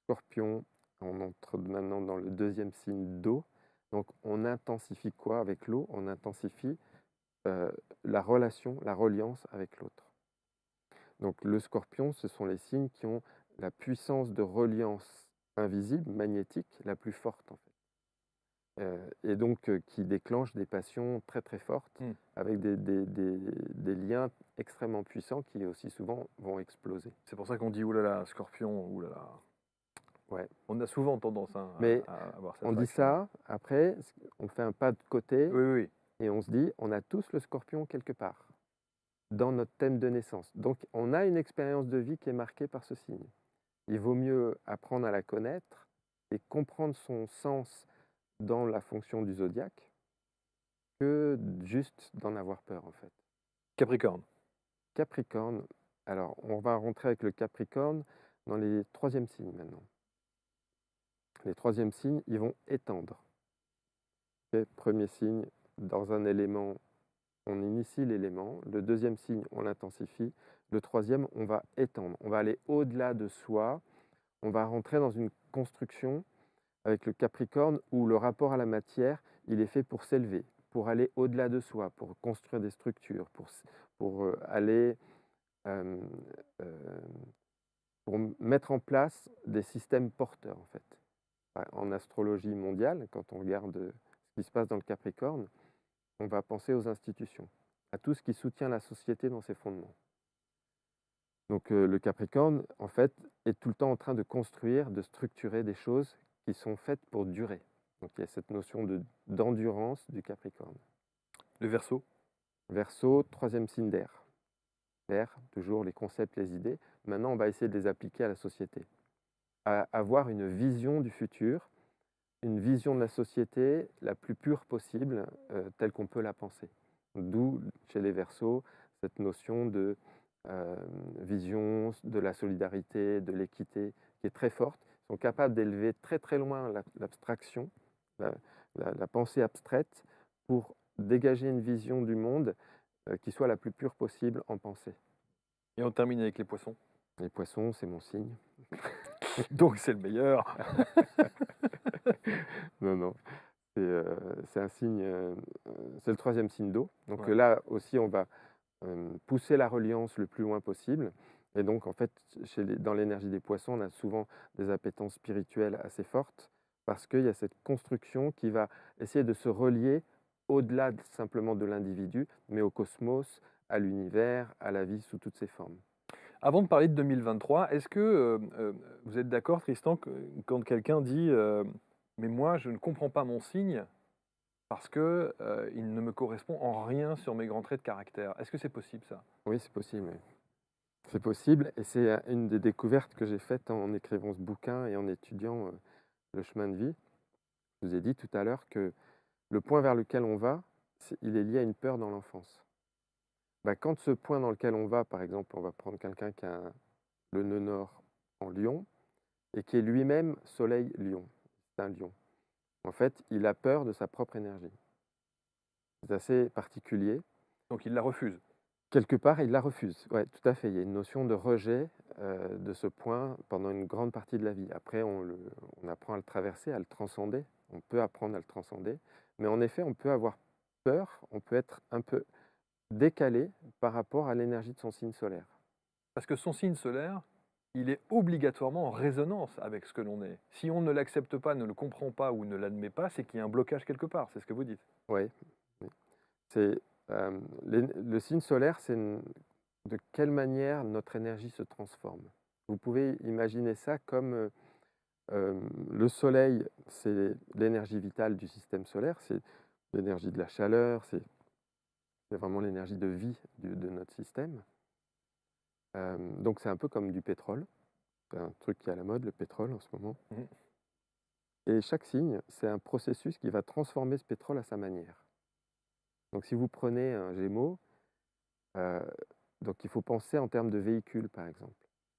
Scorpion, on entre maintenant dans le deuxième signe d'eau. Donc on intensifie quoi avec l'eau? On intensifie la relation, la reliance avec l'autre. Donc le scorpion, ce sont les signes qui ont la puissance de reliance invisible, magnétique, la plus forte en fait. Et donc qui déclenche des passions très très fortes, avec des liens extrêmement puissants qui aussi souvent vont exploser.
C'est pour ça qu'on dit oulala, scorpion, oulala.
Ouais.
On a souvent tendance
Mais
à avoir cette
on dit
réaction.
ça, après, on fait un pas de côté
Oui, oui.
et on se dit, on a tous le scorpion quelque part, dans notre thème de naissance. Donc on a une expérience de vie qui est marquée par ce signe. Il vaut mieux apprendre à la connaître et comprendre son sens dans la fonction du zodiaque que juste d'en avoir peur en fait.
Capricorne.
Capricorne, alors on va rentrer avec le Capricorne dans les troisièmes signes maintenant. Les troisièmes signes, ils vont étendre. Okay, premier signe, dans un élément, on initie l'élément. Le deuxième signe, on l'intensifie. Le troisième, on va étendre. On va aller au-delà de soi. On va rentrer dans une construction avec le Capricorne où le rapport à la matière, il est fait pour s'élever, pour aller au-delà de soi, pour construire des structures, pour aller pour mettre en place des systèmes porteurs en fait. En astrologie mondiale, quand on regarde ce qui se passe dans le Capricorne, on va penser aux institutions, à tout ce qui soutient la société dans ses fondements. Donc le Capricorne, en fait, est tout le temps en train de construire, de structurer des choses qui sont faites pour durer. Donc il y a cette notion d'endurance du Capricorne.
Le Verseau.
Verseau, troisième signe d'air. L'air, toujours les concepts, les idées. Maintenant, on va essayer de les appliquer à la société. À avoir une vision du futur, une vision de la société la plus pure possible, telle qu'on peut la penser. D'où, chez les Verseaux, cette notion de vision de la solidarité, de l'équité, qui est très forte. Ils sont capables d'élever très très loin l'abstraction, la, la pensée abstraite, pour dégager une vision du monde qui soit la plus pure possible en pensée.
Et on termine avec les poissons.
Les poissons, c'est mon signe.
Donc c'est le meilleur.
Non, non. C'est un signe, c'est le troisième signe d'eau. Donc
Ouais.
là aussi, on va pousser la reliance le plus loin possible. Et donc, en fait, dans l'énergie des poissons, on a souvent des appétences spirituelles assez fortes parce qu'il y a cette construction qui va essayer de se relier au-delà simplement de l'individu, mais au cosmos, à l'univers, à la vie sous toutes ses formes.
Avant de parler de 2023, est-ce que vous êtes d'accord, Tristan, quand quelqu'un dit mais moi, je ne comprends pas mon signe parce que il ne me correspond en rien sur mes grands traits de caractère. Est-ce que c'est possible ça?
Oui, c'est possible. Oui. C'est possible, et c'est une des découvertes que j'ai faites en écrivant ce bouquin et en étudiant le chemin de vie. Je vous ai dit tout à l'heure que le point vers lequel on va, il est lié à une peur dans l'enfance. Bah, quand ce point dans lequel on va, par exemple, on va prendre quelqu'un qui a le nœud nord en Lion et qui est lui-même Soleil Lion, c'est un lion. En fait, il a peur de sa propre énergie. C'est assez particulier.
Donc il la refuse.
Quelque part, il la refuse. Ouais, tout à fait. Il y a une notion de rejet de ce point pendant une grande partie de la vie. Après, on apprend à le traverser, à le transcender. On peut apprendre à le transcender. Mais en effet, on peut avoir peur, on peut être un peu décalé par rapport à l'énergie de son signe solaire.
Parce que son signe solaire, il est obligatoirement en résonance avec ce que l'on est. Si on ne l'accepte pas, ne le comprend pas ou ne l'admet pas, c'est qu'il y a un blocage quelque part. C'est ce que vous dites.
Oui. Oui. C'est, le signe solaire, c'est de quelle manière notre énergie se transforme. Vous pouvez imaginer ça comme le soleil, c'est l'énergie vitale du système solaire, c'est l'énergie de la chaleur, c'est vraiment l'énergie de vie de notre système. Donc c'est un peu comme du pétrole, c'est un truc qui est à la mode, le pétrole en ce moment.
Mhm.
Et chaque signe, c'est un processus qui va transformer ce pétrole à sa manière. Donc si vous prenez un Gémeaux, euh, donc il faut penser en termes de véhicule par exemple.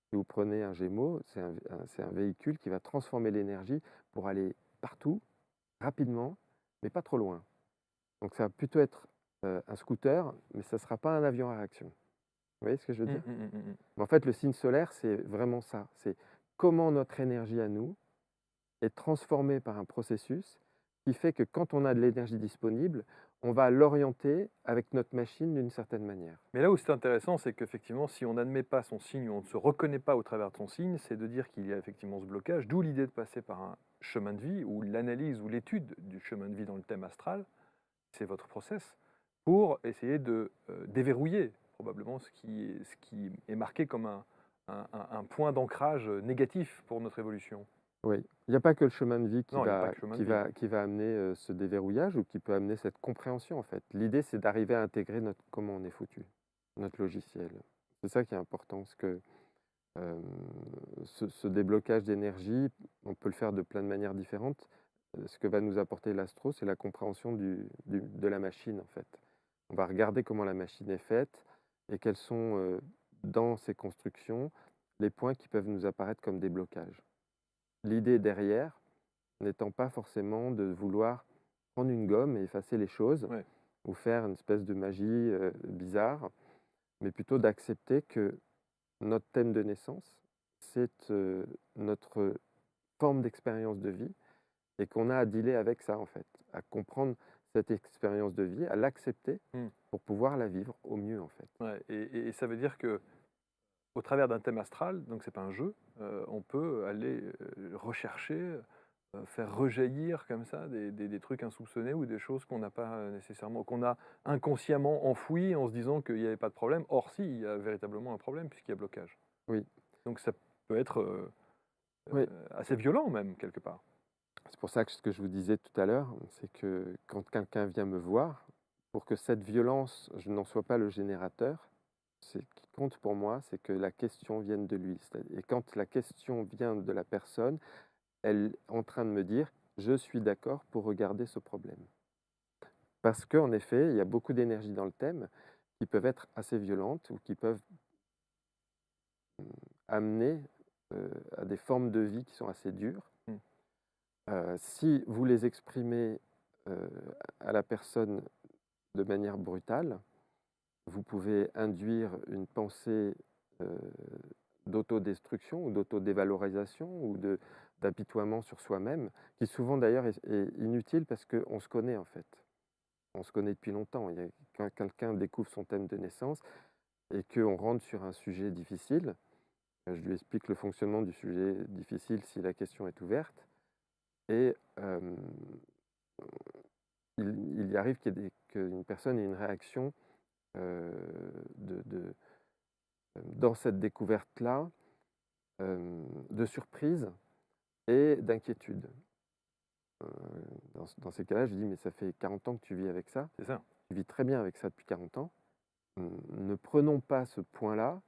Si vous prenez un Gémeaux, c'est un véhicule qui va transformer l'énergie pour aller partout, rapidement, mais pas trop loin. Donc ça va plutôt être un scooter, mais ça ne sera pas un avion à réaction. Vous voyez ce que je veux dire? Mais en fait, le signe solaire, c'est vraiment ça. C'est comment notre énergie à nous est transformée par un processus qui fait que quand on a de l'énergie disponible, on va l'orienter avec notre machine d'une certaine manière.
Mais là où c'est intéressant, c'est qu'effectivement, si on n'admet pas son signe ou on ne se reconnaît pas au travers de son signe, c'est de dire qu'il y a effectivement ce blocage, d'où l'idée de passer par un chemin de vie ou l'analyse ou l'étude du chemin de vie dans le thème astral, c'est votre process, pour essayer de déverrouiller probablement ce qui est marqué comme un point d'ancrage négatif pour notre évolution.
Oui, il n'y a pas que le chemin de vie
Non, il n'y a pas que le chemin de vie.
qui va amener ce déverrouillage ou qui peut amener cette compréhension en fait. L'idée, c'est d'arriver à intégrer comment on est foutu, notre logiciel. C'est ça qui est important, parce que ce déblocage d'énergie, on peut le faire de plein de manières différentes. Ce que va nous apporter l'astro, c'est la compréhension de la machine en fait. On va regarder comment la machine est faite et quels sont dans ces constructions les points qui peuvent nous apparaître comme des blocages. L'idée derrière n'étant pas forcément de vouloir prendre une gomme et effacer les choses,
Ouais.
ou faire une espèce de magie bizarre, mais plutôt d'accepter que notre thème de naissance, c'est notre forme d'expérience de vie et qu'on a à dealer avec ça en fait, à comprendre cette expérience de vie, à l'accepter pour pouvoir la vivre au mieux en fait.
Ouais, et ça veut dire que au travers d'un thème astral, donc c'est pas un jeu, on peut aller rechercher, faire rejaillir comme ça des trucs insoupçonnés ou des choses qu'on n'a pas nécessairement, qu'on a inconsciemment enfouies en se disant qu'il n'y avait pas de problème. Or, si, il y a véritablement un problème puisqu'il y a blocage.
Oui.
Donc ça peut être
Oui.
assez violent même, quelque part.
C'est pour ça que ce que je vous disais tout à l'heure, c'est que quand quelqu'un vient me voir, pour que cette violence, je n'en sois pas le générateur, ce qui compte pour moi, c'est que la question vienne de lui. Et quand la question vient de la personne, elle est en train de me dire: «Je suis d'accord pour regarder ce problème». Parce qu'en effet, il y a beaucoup d'énergie dans le thème qui peuvent être assez violentes ou qui peuvent, mmh, amener, à des formes de vie qui sont assez dures.
Mmh.
Si vous les exprimez, heu, à la personne de manière brutale, vous pouvez induire une pensée, heu, d'autodestruction ou d'autodévalorisation ou d'apitoiement sur soi-même, qui souvent d'ailleurs est inutile parce qu'on se connaît en fait. On se connaît depuis longtemps. Il y a quand quelqu'un découvre son thème de naissance et qu'on rentre sur un sujet difficile, je lui explique le fonctionnement du sujet difficile si la question est ouverte et il y arrive qu'une personne ait une réaction, heu, de dans cette découverte-là, de surprise et d'inquiétude. Heu, dans ces cas-là, je lui dis: «Mais ça fait 40 ans que tu vis avec ça,
C'est ça.
tu vis très bien avec ça depuis 40 ans. Ne prenons pas ce point-là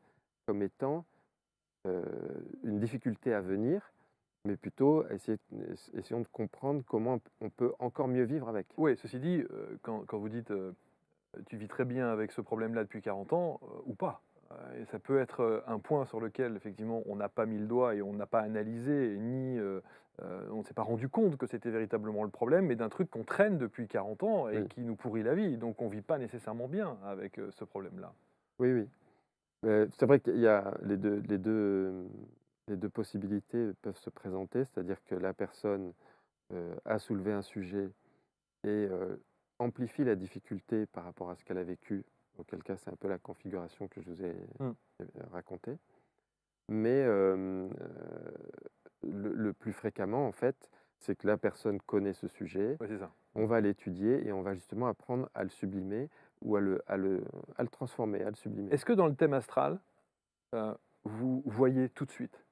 comme étant, heu, une difficulté à venir, mais plutôt essayons de comprendre comment on peut encore mieux vivre avec».
Oui, ceci dit, quand vous dites, tu vis très bien avec ce problème-là depuis 40 ans, ou pas. Et ça peut être, un point sur lequel effectivement on n'a pas mis le doigt et on n'a pas analysé ni, on ne s'est pas rendu compte que c'était véritablement le problème, mais d'un truc qu'on traîne depuis 40 ans et
Oui,
qui nous pourrit la vie. Donc on vit pas nécessairement bien avec, ce problème-là.
oui, oui. C'est vrai qu'il y a les 2 possibilités peuvent se présenter, c'est-à-dire que la personne, a soulevé un sujet et amplifie la difficulté par rapport à ce qu'elle a vécu, auquel cas c'est un peu la configuration que je vous ai,
Mmh.
racontée. Mais le plus fréquemment, en fait, c'est que la personne connaît ce sujet,
Ouais, c'est ça.
on va l'étudier et on va justement apprendre à le sublimer ou à le transformer, à le sublimer.
Est-ce que dans le thème astral, vous voyez tout de suite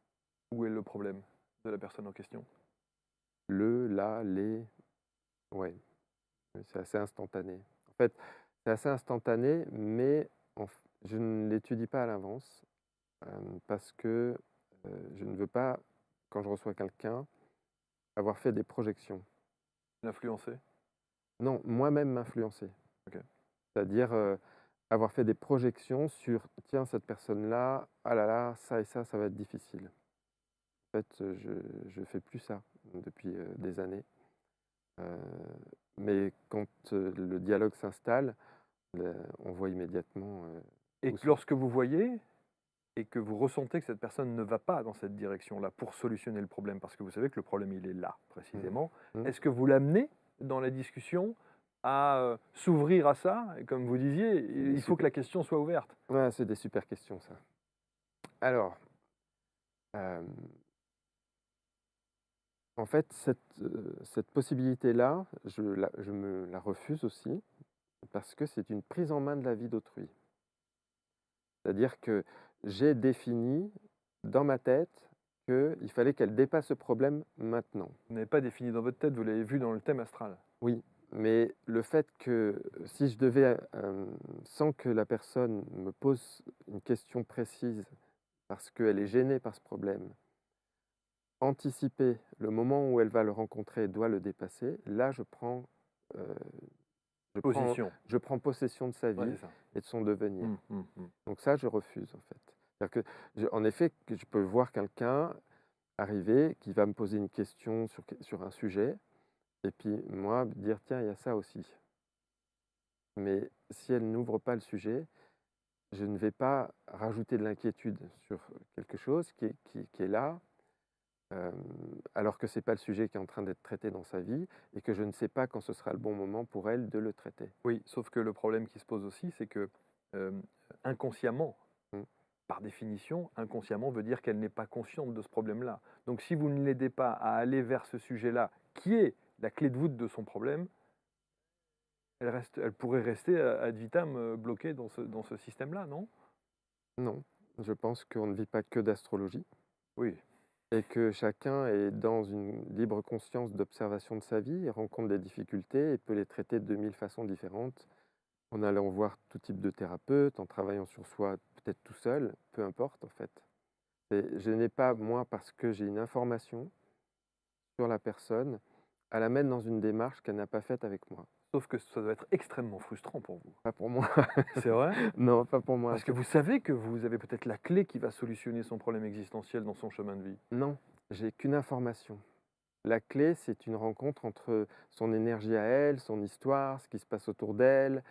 où est le problème de la personne en question?
Les ouais, c'est assez instantané. En fait, c'est assez instantané, mais je ne l'étudie pas à l'avance, parce que, je ne veux pas, quand je reçois quelqu'un, avoir fait des projections.
L'influencer?
Non, moi-même m'influencer.
OK.
C'est-à-dire, avoir fait des projections sur: «Tiens, cette personne-là, ah là là, ça et ça va être difficile». En fait, je fais plus ça depuis, des années. Heu, mais quand, le dialogue s'installe, on voit immédiatement,
Et
où
que
sont
lorsque vous voyez et que vous ressentez que cette personne ne va pas dans cette direction-là pour solutionner le problème, parce que vous savez que le problème, il est là,
mmh,
précisément.
mmh,
Est-ce que vous l'amenez dans la discussion à, s'ouvrir à ça? Et comme vous disiez,
c'est des
il faut que
super
la question soit ouverte.
ouais, c'est des super questions ça. Alors, hem, en fait, cette possibilité-là, je me la refuse aussi parce que c'est une prise en main de la vie d'autrui. C'est-à-dire que j'ai défini dans ma tête qu'il fallait qu'elle dépasse ce problème maintenant.
Vous n'avez pas défini dans votre tête, vous l'avez vu dans le thème astral.
Oui, mais le fait que si je devais, sans que la personne me pose une question précise, parce qu'elle est gênée par ce problème, anticiper le moment où elle va le rencontrer et doit le dépasser, là heu, je prends
Position.
je prends possession de sa
Ouais,
vie
c'est ça.
et de son devenir.
Mmh, mmh, mmh.
Donc ça, je refuse en fait. C'est-à-dire que en effet, que je peux voir quelqu'un arriver qui va me poser une question sur un sujet et puis moi dire: «Tiens, il y a ça aussi». Mais si elle n'ouvre pas le sujet, je ne vais pas rajouter de l'inquiétude sur quelque chose qui est là, alors que c'est pas le sujet qui est en train d'être traité dans sa vie et que je ne sais pas quand ce sera le bon moment pour elle de le traiter.
Oui, sauf que le problème qui se pose aussi, c'est que, hem, inconsciemment,
Mmh,
par définition, inconsciemment veut dire qu'elle n'est pas consciente de ce problème-là. Donc si vous ne l'aidez pas à aller vers ce sujet-là, qui est la clé de voûte de son problème, elle pourrait rester, ad vitam, bloquée dans ce système-là, non?
non, je pense qu'on ne vit pas que d'astrologie
Oui,
et que chacun est dans une libre conscience d'observation de sa vie et rencontre des difficultés et peut les traiter de 1000 façons différentes en allant voir tout type de thérapeute, en travaillant sur soi, peut-être tout seul, peu importe en fait. Je n'ai pas, moi, parce que j'ai une information sur la personne, à la mettre dans une démarche qu'elle n'a pas faite avec moi.
Sauf que ça doit être extrêmement frustrant pour vous.
Pas pour moi.
C'est vrai?
Non, pas pour moi.
Parce que vous savez que vous avez peut-être la clé qui va solutionner son problème existentiel dans son chemin de vie.
Non, j'ai qu'une information. La clé, c'est une rencontre entre son énergie à elle, son histoire, ce qui se passe autour d'elle,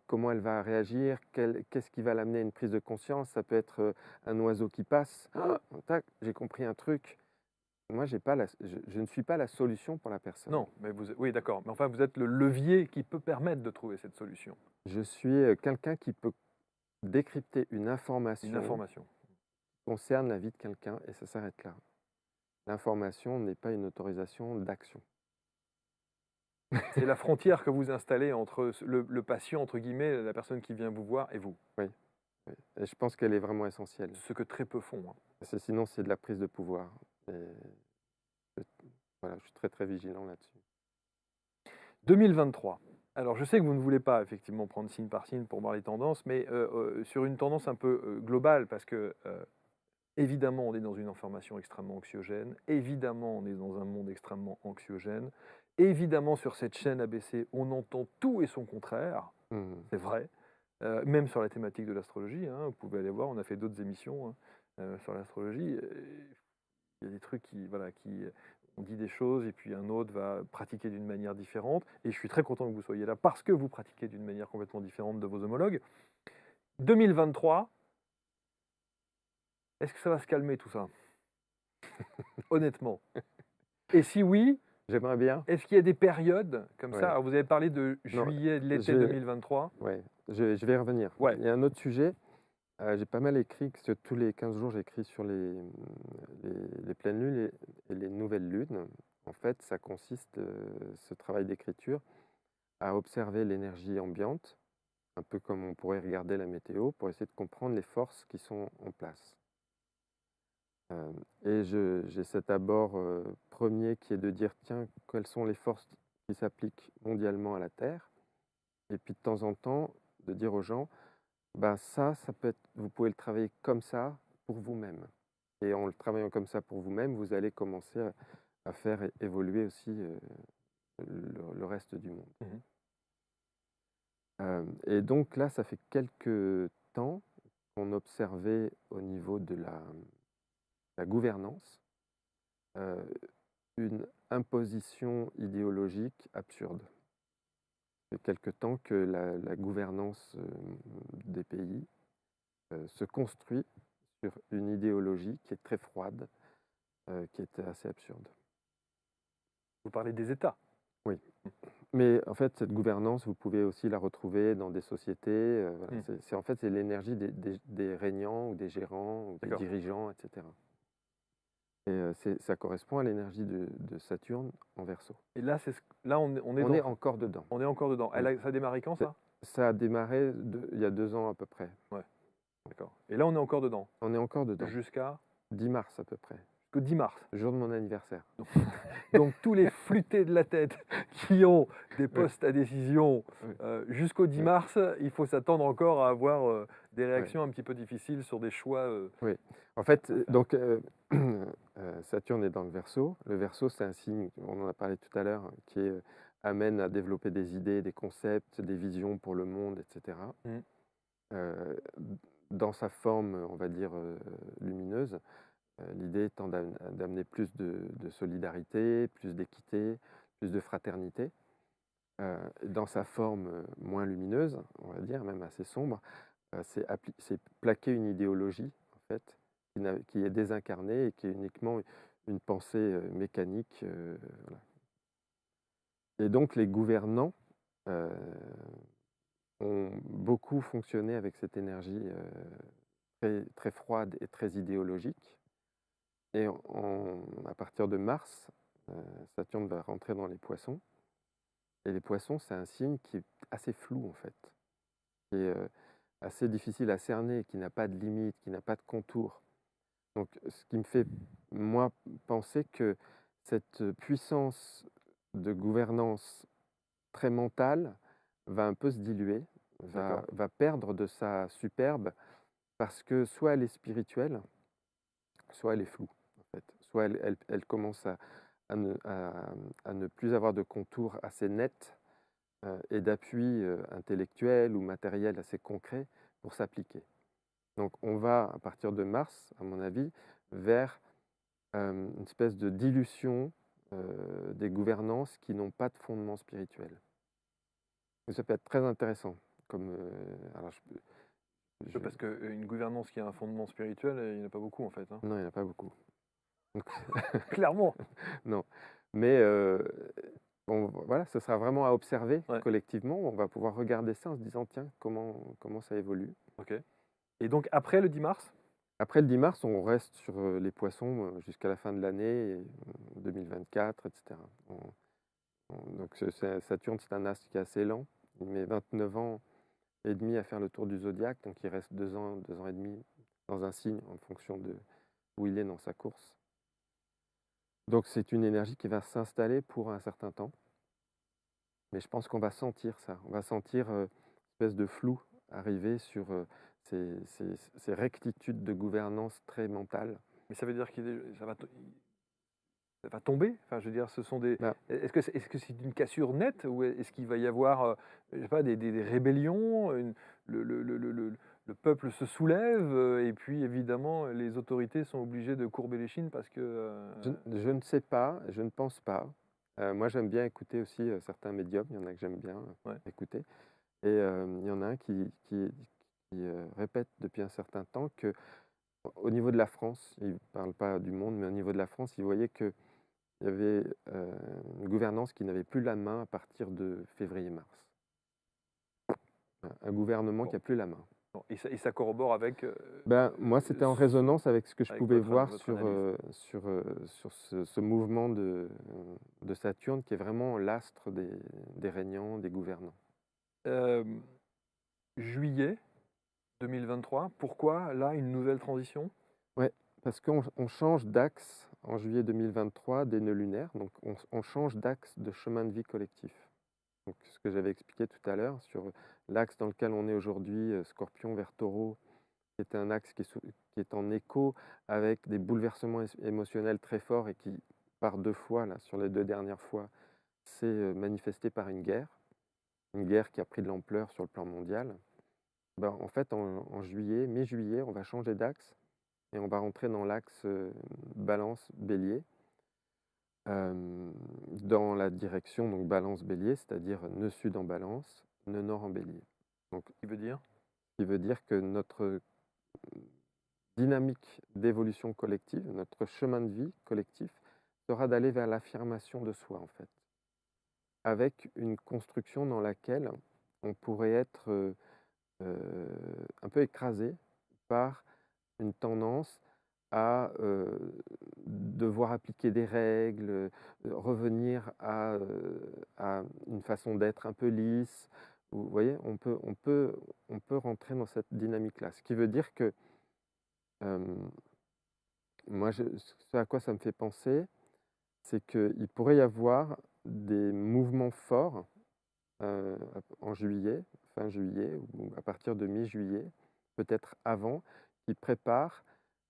comment elle va réagir, qu'est-ce qui va l'amener à une prise de conscience. Ça peut être un oiseau qui passe. Ah, tac, j'ai compris un truc. Moi, j'ai pas je ne suis pas la solution pour la personne.
Non, mais oui, d'accord. Mais enfin, vous êtes le levier qui peut permettre de trouver cette solution.
Je suis quelqu'un qui peut décrypter une
Une
information
information.
qui concerne la vie de quelqu'un et ça s'arrête là. L'information n'est pas une autorisation d'action.
C'est la frontière que vous installez entre le patient, entre guillemets, la personne qui vient vous voir et vous.
Oui, oui. Et je pense qu'elle est vraiment essentielle.
Ce que très peu font, hein.
Parce que sinon, c'est de la prise de pouvoir. Et je, voilà, je suis très très vigilant là-dessus.
2023. Alors, je sais que vous ne voulez pas effectivement prendre signe par signe pour voir les tendances, mais sur une tendance un peu globale, parce que évidemment, on est dans une information extrêmement anxiogène, évidemment, on est dans un monde extrêmement anxiogène, évidemment, sur cette chaîne ABC, on entend tout et son contraire,
Mhm.
c'est vrai, même sur la thématique de l'astrologie, hein, vous pouvez aller voir, on a fait d'autres émissions, hein, sur l'astrologie. Il y a des trucs qui, voilà, on dit des choses et puis un autre va pratiquer d'une manière différente. Et je suis très content que vous soyez là parce que vous pratiquez d'une manière complètement différente de vos homologues. 2023, est-ce que ça va se calmer tout ça? Honnêtement. Et si oui,
J'aimerais bien.
est-ce qu'il y a des périodes comme ça?
Ouais.
Alors vous avez parlé de
Non,
juillet, de l'été
je,
2023.
ouais, je vais y revenir.
Ouais.
Il y a un autre sujet. J'ai pas mal écrit, parce que tous les 15 jours, j'écris sur les pleines lunes et les nouvelles lunes. En fait, ça consiste, ce travail d'écriture, à observer l'énergie ambiante, un peu comme on pourrait regarder la météo, pour essayer de comprendre les forces qui sont en place. Et j'ai cet abord premier qui est de dire, tiens, quelles sont les forces qui s'appliquent mondialement à la Terre? Et puis de temps en temps, de dire aux gens, ben ça peut être, vous pouvez le travailler comme ça pour vous-même. Et en le travaillant comme ça pour vous-même, vous allez commencer à faire évoluer aussi le reste du monde.
Mhm.
Et donc là, ça fait quelques temps qu'on observait au niveau de la gouvernance une imposition idéologique absurde. Ça fait quelque temps que la gouvernance des pays se construit sur une idéologie qui est très froide, qui est assez absurde.
Vous parlez des États.
Oui. Mais en fait, cette gouvernance, vous pouvez aussi la retrouver dans des sociétés. Voilà. En fait, c'est l'énergie des régnants ou des gérants ou des dirigeants, etc. Et ça correspond à l'énergie de Saturne en Verseau.
Et là, là on
On est encore dedans.
On est encore dedans.
Oui.
Ça a démarré quand, ça?
Ça a démarré il y a 2 ans à peu près.
Ouais, d'accord. Et là, on est encore dedans.
On est encore dedans.
Jusqu'à
10 mars à peu près.
jusqu'au 10 mars.
Le jour de mon anniversaire.
Donc tous les flûtés de la tête qui ont des postes à décision jusqu'au 10 mars, il faut s'attendre encore à avoir des réactions un petit peu difficiles sur des choix.
Oui, en fait, donc Saturne est dans le Verseau. Le Verseau, c'est un signe, on en a parlé tout à l'heure, qui amène à développer des idées, des concepts, des visions pour le monde, etc. Dans sa forme, on va dire, lumineuse, l'idée étant d'amener plus de solidarité, plus d'équité, plus de fraternité. Dans sa forme moins lumineuse, on va dire, même assez sombre, c'est plaquer une idéologie, en fait, qui est désincarnée et qui est uniquement une pensée mécanique. Voilà. Et donc les gouvernants ont beaucoup fonctionné avec cette énergie très, très froide et très idéologique. Et à partir de mars, Saturne va rentrer dans les poissons. Et les poissons, c'est un signe qui est assez flou, en fait, qui est assez difficile à cerner, qui n'a pas de limite, qui n'a pas de contour. Donc, ce qui me fait, moi, penser que cette puissance de gouvernance très mentale va un peu se diluer,
D'accord.
va perdre de sa superbe parce que soit elle est spirituelle, soit elle est floue, en fait. Soit elle commence à ne à ne plus avoir de contours assez nets, et d'appui, intellectuel ou matériel assez concret pour s'appliquer. Donc on va, à partir de mars, à mon avis, vers, une espèce de dilution, des gouvernances qui n'ont pas de fondement spirituel. Et ça peut être très intéressant comme, alors je
Parce qu'une gouvernance qui a un fondement spirituel, il n'y en a pas beaucoup en fait, hein.
non, il y en a pas beaucoup. Donc
Clairement!
non, mais voilà, ce sera vraiment à observer
Ouais,
collectivement. On va pouvoir regarder ça en se disant: «Tiens, comment ça évolue?»
OK. Et donc après le 10 mars?
Après le 10 mars, on reste sur, les poissons, jusqu'à la fin de l'année et 2024 et cetera. Donc Saturne, c'est un astre qui est assez lent. Il met 29 ans et demi à faire le tour du zodiaque, donc il reste 2 ans et demi dans un signe en fonction de où il est dans sa course. Donc c'est une énergie qui va s'installer pour un certain temps, mais je pense qu'on va sentir ça. On va sentir, une espèce de flou arriver sur, ces rectitudes de gouvernance très mentales.
Mais ça veut dire ça va tomber? Enfin, je veux dire, ce sont des
Bah,
est-ce que c'est une cassure nette ou est-ce qu'il va y avoir, je sais pas, des rébellions, le peuple se soulève, et puis évidemment les autorités sont obligées de courber les chines parce que,
je ne sais pas, je ne pense pas. Moi, j'aime bien écouter aussi, certains médiums, il y en a que j'aime bien,
ouais,
écouter et il y en a un qui répète depuis un certain temps que au niveau de la France, il ne parle pas du monde, mais au niveau de la France, il voyait qu'il y avait, une gouvernance qui n'avait plus la main à partir de février-mars. Un gouvernement qui
bon,
a plus la main.
bon et ça corrobore avec,
Ben, moi, c'était en
ce
résonance avec ce que je
avec
pouvais voir
votre
sur,
analyse.
sur ce mouvement de Saturne qui est vraiment l'astre des régnants, des gouvernants.
Hem, Juillet 2023, pourquoi là une nouvelle transition?
Ouais, parce qu'on change d'axe en juillet 2023 des nœuds lunaires, donc on change d'axe de chemin de vie collectif. Donc ce que j'avais expliqué tout à l'heure sur l'axe dans lequel on est aujourd'hui, Scorpion vers Taureau, qui est un axe qui est en écho avec des bouleversements émotionnels très forts et qui, par 2 fois, là, sur les 2 dernières fois, s'est, manifesté par une guerre qui a pris de l'ampleur sur le plan mondial. Ben, en fait, en juillet, mi-juillet, on va changer d'axe et on va rentrer dans l'axe, Balance-Bélier, dans la direction donc Balance-Bélier, c'est-à-dire nœud sud en Balance, nœud nord en Bélier. Donc
Qui veut dire?
ce qui veut dire que notre dynamique d'évolution collective, notre chemin de vie collectif sera d'aller vers l'affirmation de soi, en fait, avec une construction dans laquelle on pourrait être, un peu écrasé par une tendance à, devoir appliquer des règles, revenir à une façon d'être un peu lisse. Vous voyez? On peut rentrer dans cette dynamique-là. Ce qui veut dire que, hem, moi ce à quoi ça me fait penser, c'est qu'il pourrait y avoir des mouvements forts, en juillet, fin juillet ou à partir de mi-juillet, peut-être avant, qui préparent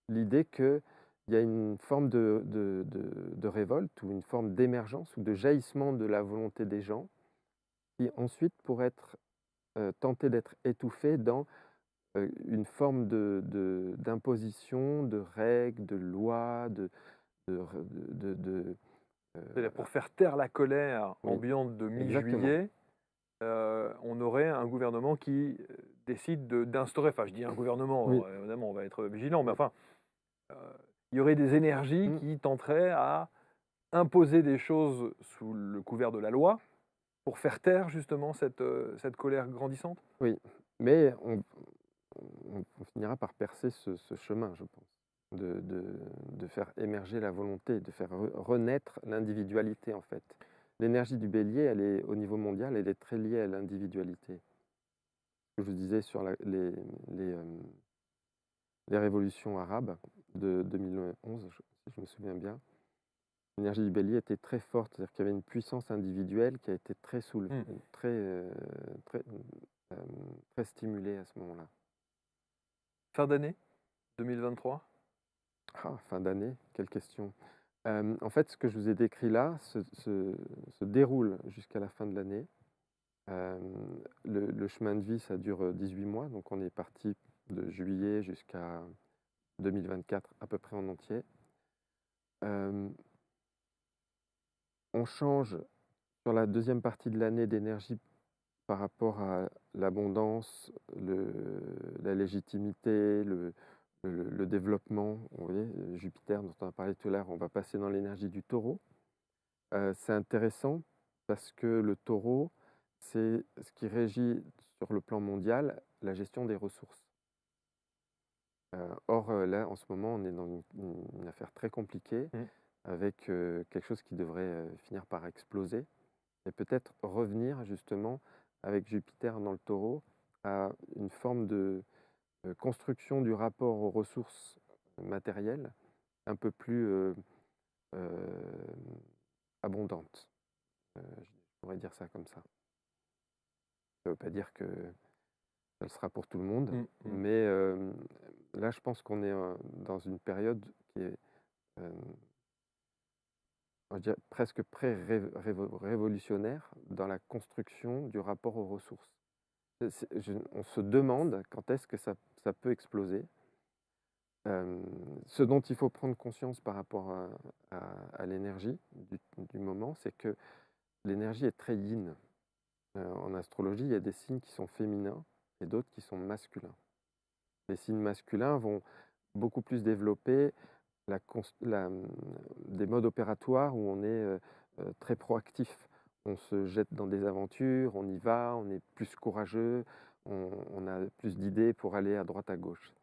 l'idée qu'il y a une forme de révolte ou une forme d'émergence ou de jaillissement de la volonté des gens qui ensuite pourrait être, tentée d'être étouffée dans, une forme d'imposition, de règles, de lois, de re
C'est-à-dire pour faire taire la colère
oui,
ambiante de
exactement.
mi-juillet, on aurait un gouvernement qui, décide d'instaurer, enfin je dis un gouvernement,
Oui,
évidemment on va être vigilant, mais
oui.
enfin, heu, il y aurait des énergies
Mmh,
qui tenteraient à imposer des choses sous le couvert de la loi, pour faire taire justement cette colère grandissante?
oui, mais on finira par percer ce chemin, je pense, de faire émerger la volonté, de faire renaître l'individualité, en fait. L'énergie du bélier, elle est au niveau mondial, elle est très liée à l'individualité. Ce que je vous disais sur les, les révolutions arabes de 2011, si je me souviens bien, l'énergie du bélier était très forte, c'est-à-dire qu'il y avait une puissance individuelle qui a été très
Mmh.
très, très stimulée à ce moment-là.
Fin d'année 2023?
Ah, fin d'année, quelle question. En fait, ce que je vous ai décrit là se déroule jusqu'à la fin de l'année. Le chemin de vie, ça dure 18 mois, donc on est parti de juillet jusqu'à 2024 à peu près en entier. Euh, on change sur la deuxième partie de l'année d'énergie par rapport à l'abondance, la légitimité, le développement. Vous voyez, Jupiter, dont on a parlé tout à l'heure, on va passer dans l'énergie du taureau. C'est intéressant parce que le taureau, c'est ce qui régit sur le plan mondial la gestion des ressources. Or, là, en ce moment, on est dans une affaire très compliquée
Mmh.
avec quelque chose qui devrait finir par exploser et peut-être revenir justement avec Jupiter dans le taureau à une forme de construction du rapport aux ressources matérielles un peu plus euh, abondante. Je pourrais dire ça comme ça. Ça ne veut pas dire que ça le sera pour tout le monde,
Mmh. Mmh.
mais là, je pense qu'on est dans une période qui est, euh, je dirais, presque pré-révolutionnaire dans la construction du rapport aux ressources. On se demande quand est-ce que ça peut exploser. Ce dont il faut prendre conscience par rapport à l'énergie du moment, c'est que l'énergie est très yin. En astrologie, il y a des signes qui sont féminins et d'autres qui sont masculins. Les signes masculins vont beaucoup plus développer des modes opératoires où on est très proactif. On se jette dans des aventures, on y va, on est plus courageux, on a plus d'idées pour aller à droite à gauche.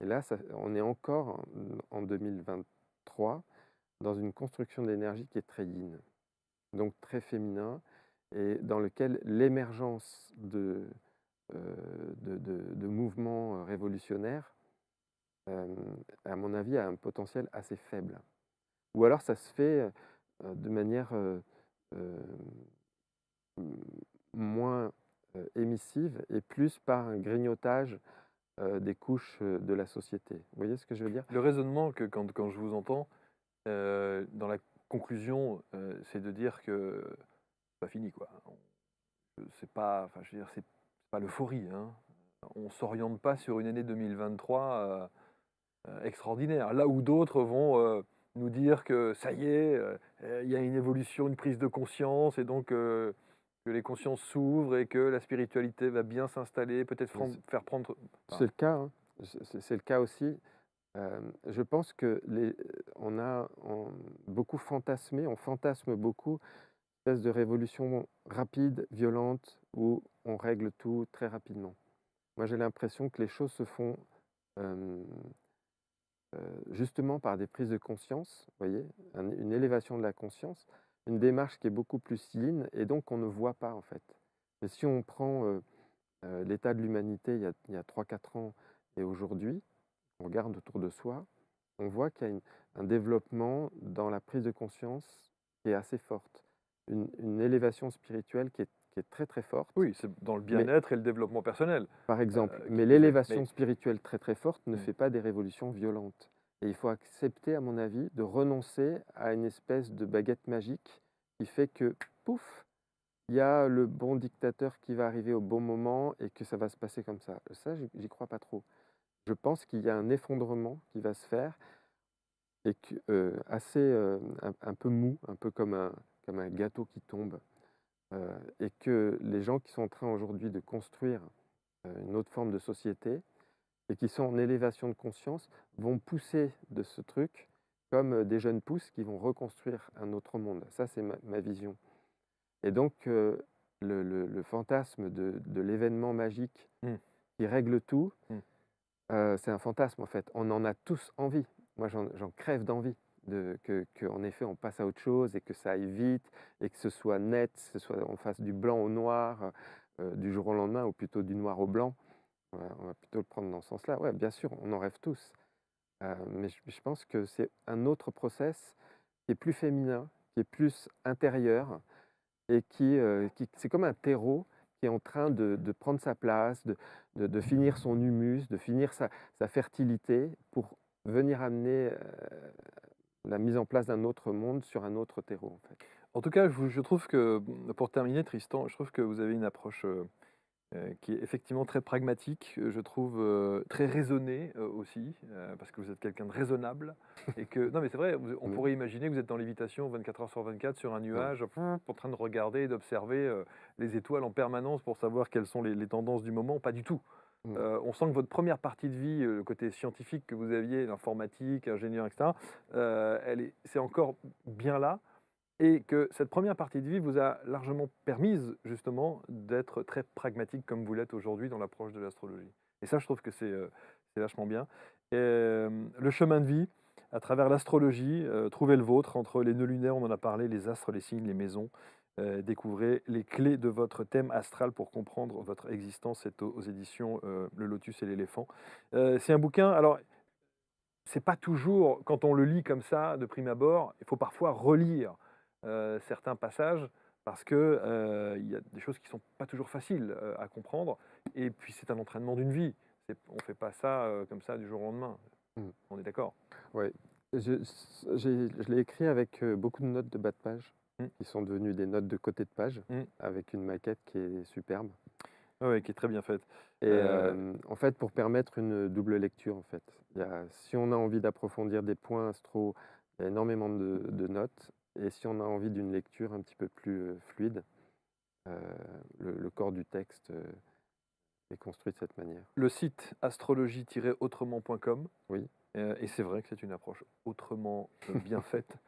Et là, on est encore en 2023 dans une construction d'énergie qui est très yin, donc très féminin, et dans lequel l'émergence de mouvements révolutionnaires, à mon avis, a un potentiel assez faible. Ou alors ça se fait de manière euh, moins émissive et plus par un grignotage des couches de la société. Vous voyez ce que je veux dire?
Le raisonnement que quand je vous entends, dans la conclusion, c'est de dire que c'est pas fini, quoi. C'est pas, enfin, je veux dire, c'est pas l'euphorie, hein. On s'oriente pas sur une année 2023, extraordinaire. Là où d'autres vont, nous dire que ça y est, il y a une évolution, une prise de conscience et donc que les consciences s'ouvrent et que la spiritualité va bien s'installer, peut-être
Mais
faire prendre
c'est
enfin,
le cas, hein. C'est le cas aussi. Je pense que on a beaucoup fantasmé, on fantasme beaucoup une espèce de révolution rapide, violente, où on règle tout très rapidement. Moi, j'ai l'impression que les choses se font euh, justement par des prises de conscience, vous voyez, une élévation de la conscience, une démarche qui est beaucoup plus yin et donc on ne voit pas en fait. Mais si on prend l'état de l'humanité il y a 3-4 ans et aujourd'hui, on regarde autour de soi, on voit qu'il y a un développement dans la prise de conscience qui est assez forte, une élévation spirituelle qui est très très forte,
oui, c'est dans le
mais
bien-être et le développement personnel,
par exemple,
qui
mais
plus est.
l'élévation
Mais
spirituelle très très forte ne
mmh,
fait pas des révolutions violentes. Et il faut accepter, à mon avis, de renoncer à une espèce de baguette magique qui fait que, pouf, il y a le bon dictateur qui va arriver au bon moment et que ça va se passer comme ça. Ça, j'y crois pas trop. Je pense qu'il y a un effondrement qui va se faire et que, assez un peu mou, un peu comme un gâteau qui tombe, et que les gens qui sont en train aujourd'hui de construire une autre forme de société et qui sont en élévation de conscience vont pousser de ce truc comme des jeunes pousses qui vont reconstruire un autre monde. Ça, c'est ma vision. Et donc, le fantasme de l'événement magique
mmh,
qui règle tout,
mmh.
c'est un fantasme en fait. On en a tous envie. Moi, j'en crève d'envie. En effet, on passe à autre chose et que ça aille vite et que ce soit net, que ce soit on fasse du blanc au noir du jour au lendemain ou plutôt du noir au blanc. On va plutôt le prendre dans ce sens-là. Ouais, bien sûr, on en rêve tous. Mais je pense que c'est un autre process qui est plus féminin, qui est plus intérieur et qui c'est comme un terreau qui est en train de prendre sa place, de finir son humus, de finir sa fertilité pour venir amener la mise en place d'un autre monde sur un autre terreau, en fait.
En tout cas, je trouve que, pour terminer, Tristan, je trouve que vous avez une approche qui est effectivement très pragmatique, je trouve très raisonnée aussi, parce que vous êtes quelqu'un de raisonnable. Et que, non, mais c'est vrai, on
Mmh.
pourrait imaginer que vous êtes dans lévitation 24 heures sur 24 sur un
Ouais.
nuage, en train de regarder et d'observer les étoiles en permanence pour savoir quelles sont les tendances du moment. Pas du tout.
Mmh.
On sent que votre première partie de vie, le côté scientifique que vous aviez, l'informatique, ingénieur, etc., c'est encore bien là. Et que cette première partie de vie vous a largement permise justement d'être très pragmatique comme vous l'êtes aujourd'hui dans l'approche de l'astrologie. Et ça, je trouve que c'est vachement bien. Et, le chemin de vie, à travers l'astrologie, trouvez le vôtre entre les nœuds lunaires, on en a parlé, les astres, les signes, les maisons. Découvrez les clés de votre thème astral pour comprendre votre existence. C'est aux éditions Le Lotus et l'éléphant. C'est un bouquin, alors c'est pas toujours, quand on le lit comme ça, de prime abord, il faut parfois relire certains passages parce que il y a des choses qui sont pas toujours faciles à comprendre. Et puis c'est un entraînement d'une vie. On fait pas ça comme ça du jour au lendemain.
Mmh.
On est d'accord?
Ouais. Je l'ai écrit avec beaucoup de notes de bas de page,
Mm,
qui sont devenues des notes de côté de page,
mm.
avec une maquette qui est superbe.
Ouais, ouais, qui est très bien faite.
Et
Euh,
en fait, pour permettre une double lecture, en fait. Si on a envie d'approfondir des points astro, il y a énormément de notes. Et si on a envie d'une lecture un petit peu plus fluide, euh, le corps du texte est construit de cette manière.
le site astrologie-autrement.com.
Oui.
Et c'est vrai que c'est une approche autrement bien faite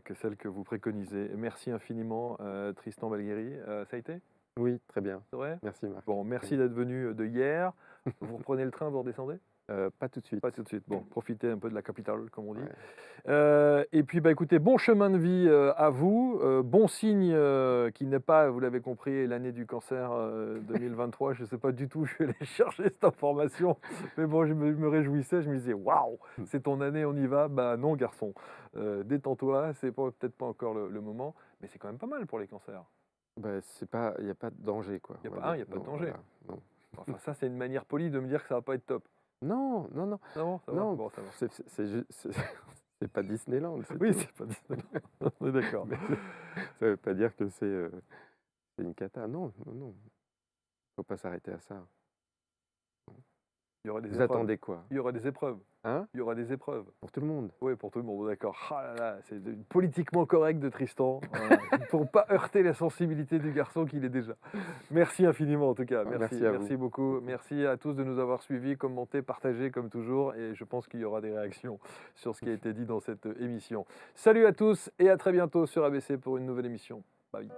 que celle que vous préconisez. Merci infiniment, Tristan Balguéry. Ça a été?
Oui, très bien.
C'est vrai?
Merci Marc.
Bon,
Très
merci
bien.
d'être venu de hier. Vous reprenez le train, vous redescendez?
Pas tout de suite.
Pas tout de suite. Bon, profitez un peu de la capitale, comme on dit.
Ouais.
Et puis, bah, écoutez, bon chemin de vie à vous. Bon signe qui n'est pas, vous l'avez compris, l'année du cancer 2023. Je ne sais pas du tout, je vais aller chercher cette information. Mais bon, je me réjouissais, je me disais, waouh, c'est ton année, on y va. Bah non, garçon, détends-toi, c'est peut-être pas encore le moment, mais c'est quand même pas mal pour les cancers.
Bah, il n'y a pas de danger, quoi,
Il
on va
n'y a pas,
dire.
y a pas de
Non,
danger.
voilà, non.
Enfin, ça, c'est une manière polie de me dire que ça va pas être top.
Non, non, non,
Ça va, ça va.
non,
Bon, ça va.
c'est pas Disneyland, c'est
Oui,
tout.
c'est pas Disneyland. On est d'accord.
Mais ça veut pas dire que c'est une cata. Non, non, non. Faut pas s'arrêter à ça.
Il y aura des
Vous
épreuves.
attendez quoi?
Il y aura des épreuves.
Hein?
Il y aura des épreuves.
Pour tout le monde.
Oui, pour tout le monde, d'accord. Ah là là, c'est politiquement correct de Tristan, voilà, pour pas heurter la sensibilité du garçon qu'il est déjà. Merci infiniment en tout cas, merci,
Merci à
merci
vous.
beaucoup. Merci à tous de nous avoir suivis, commenté, partagé comme toujours, et je pense qu'il y aura des réactions sur ce qui a été dit dans cette émission. Salut à tous et à très bientôt sur ABC pour une nouvelle émission. Bye.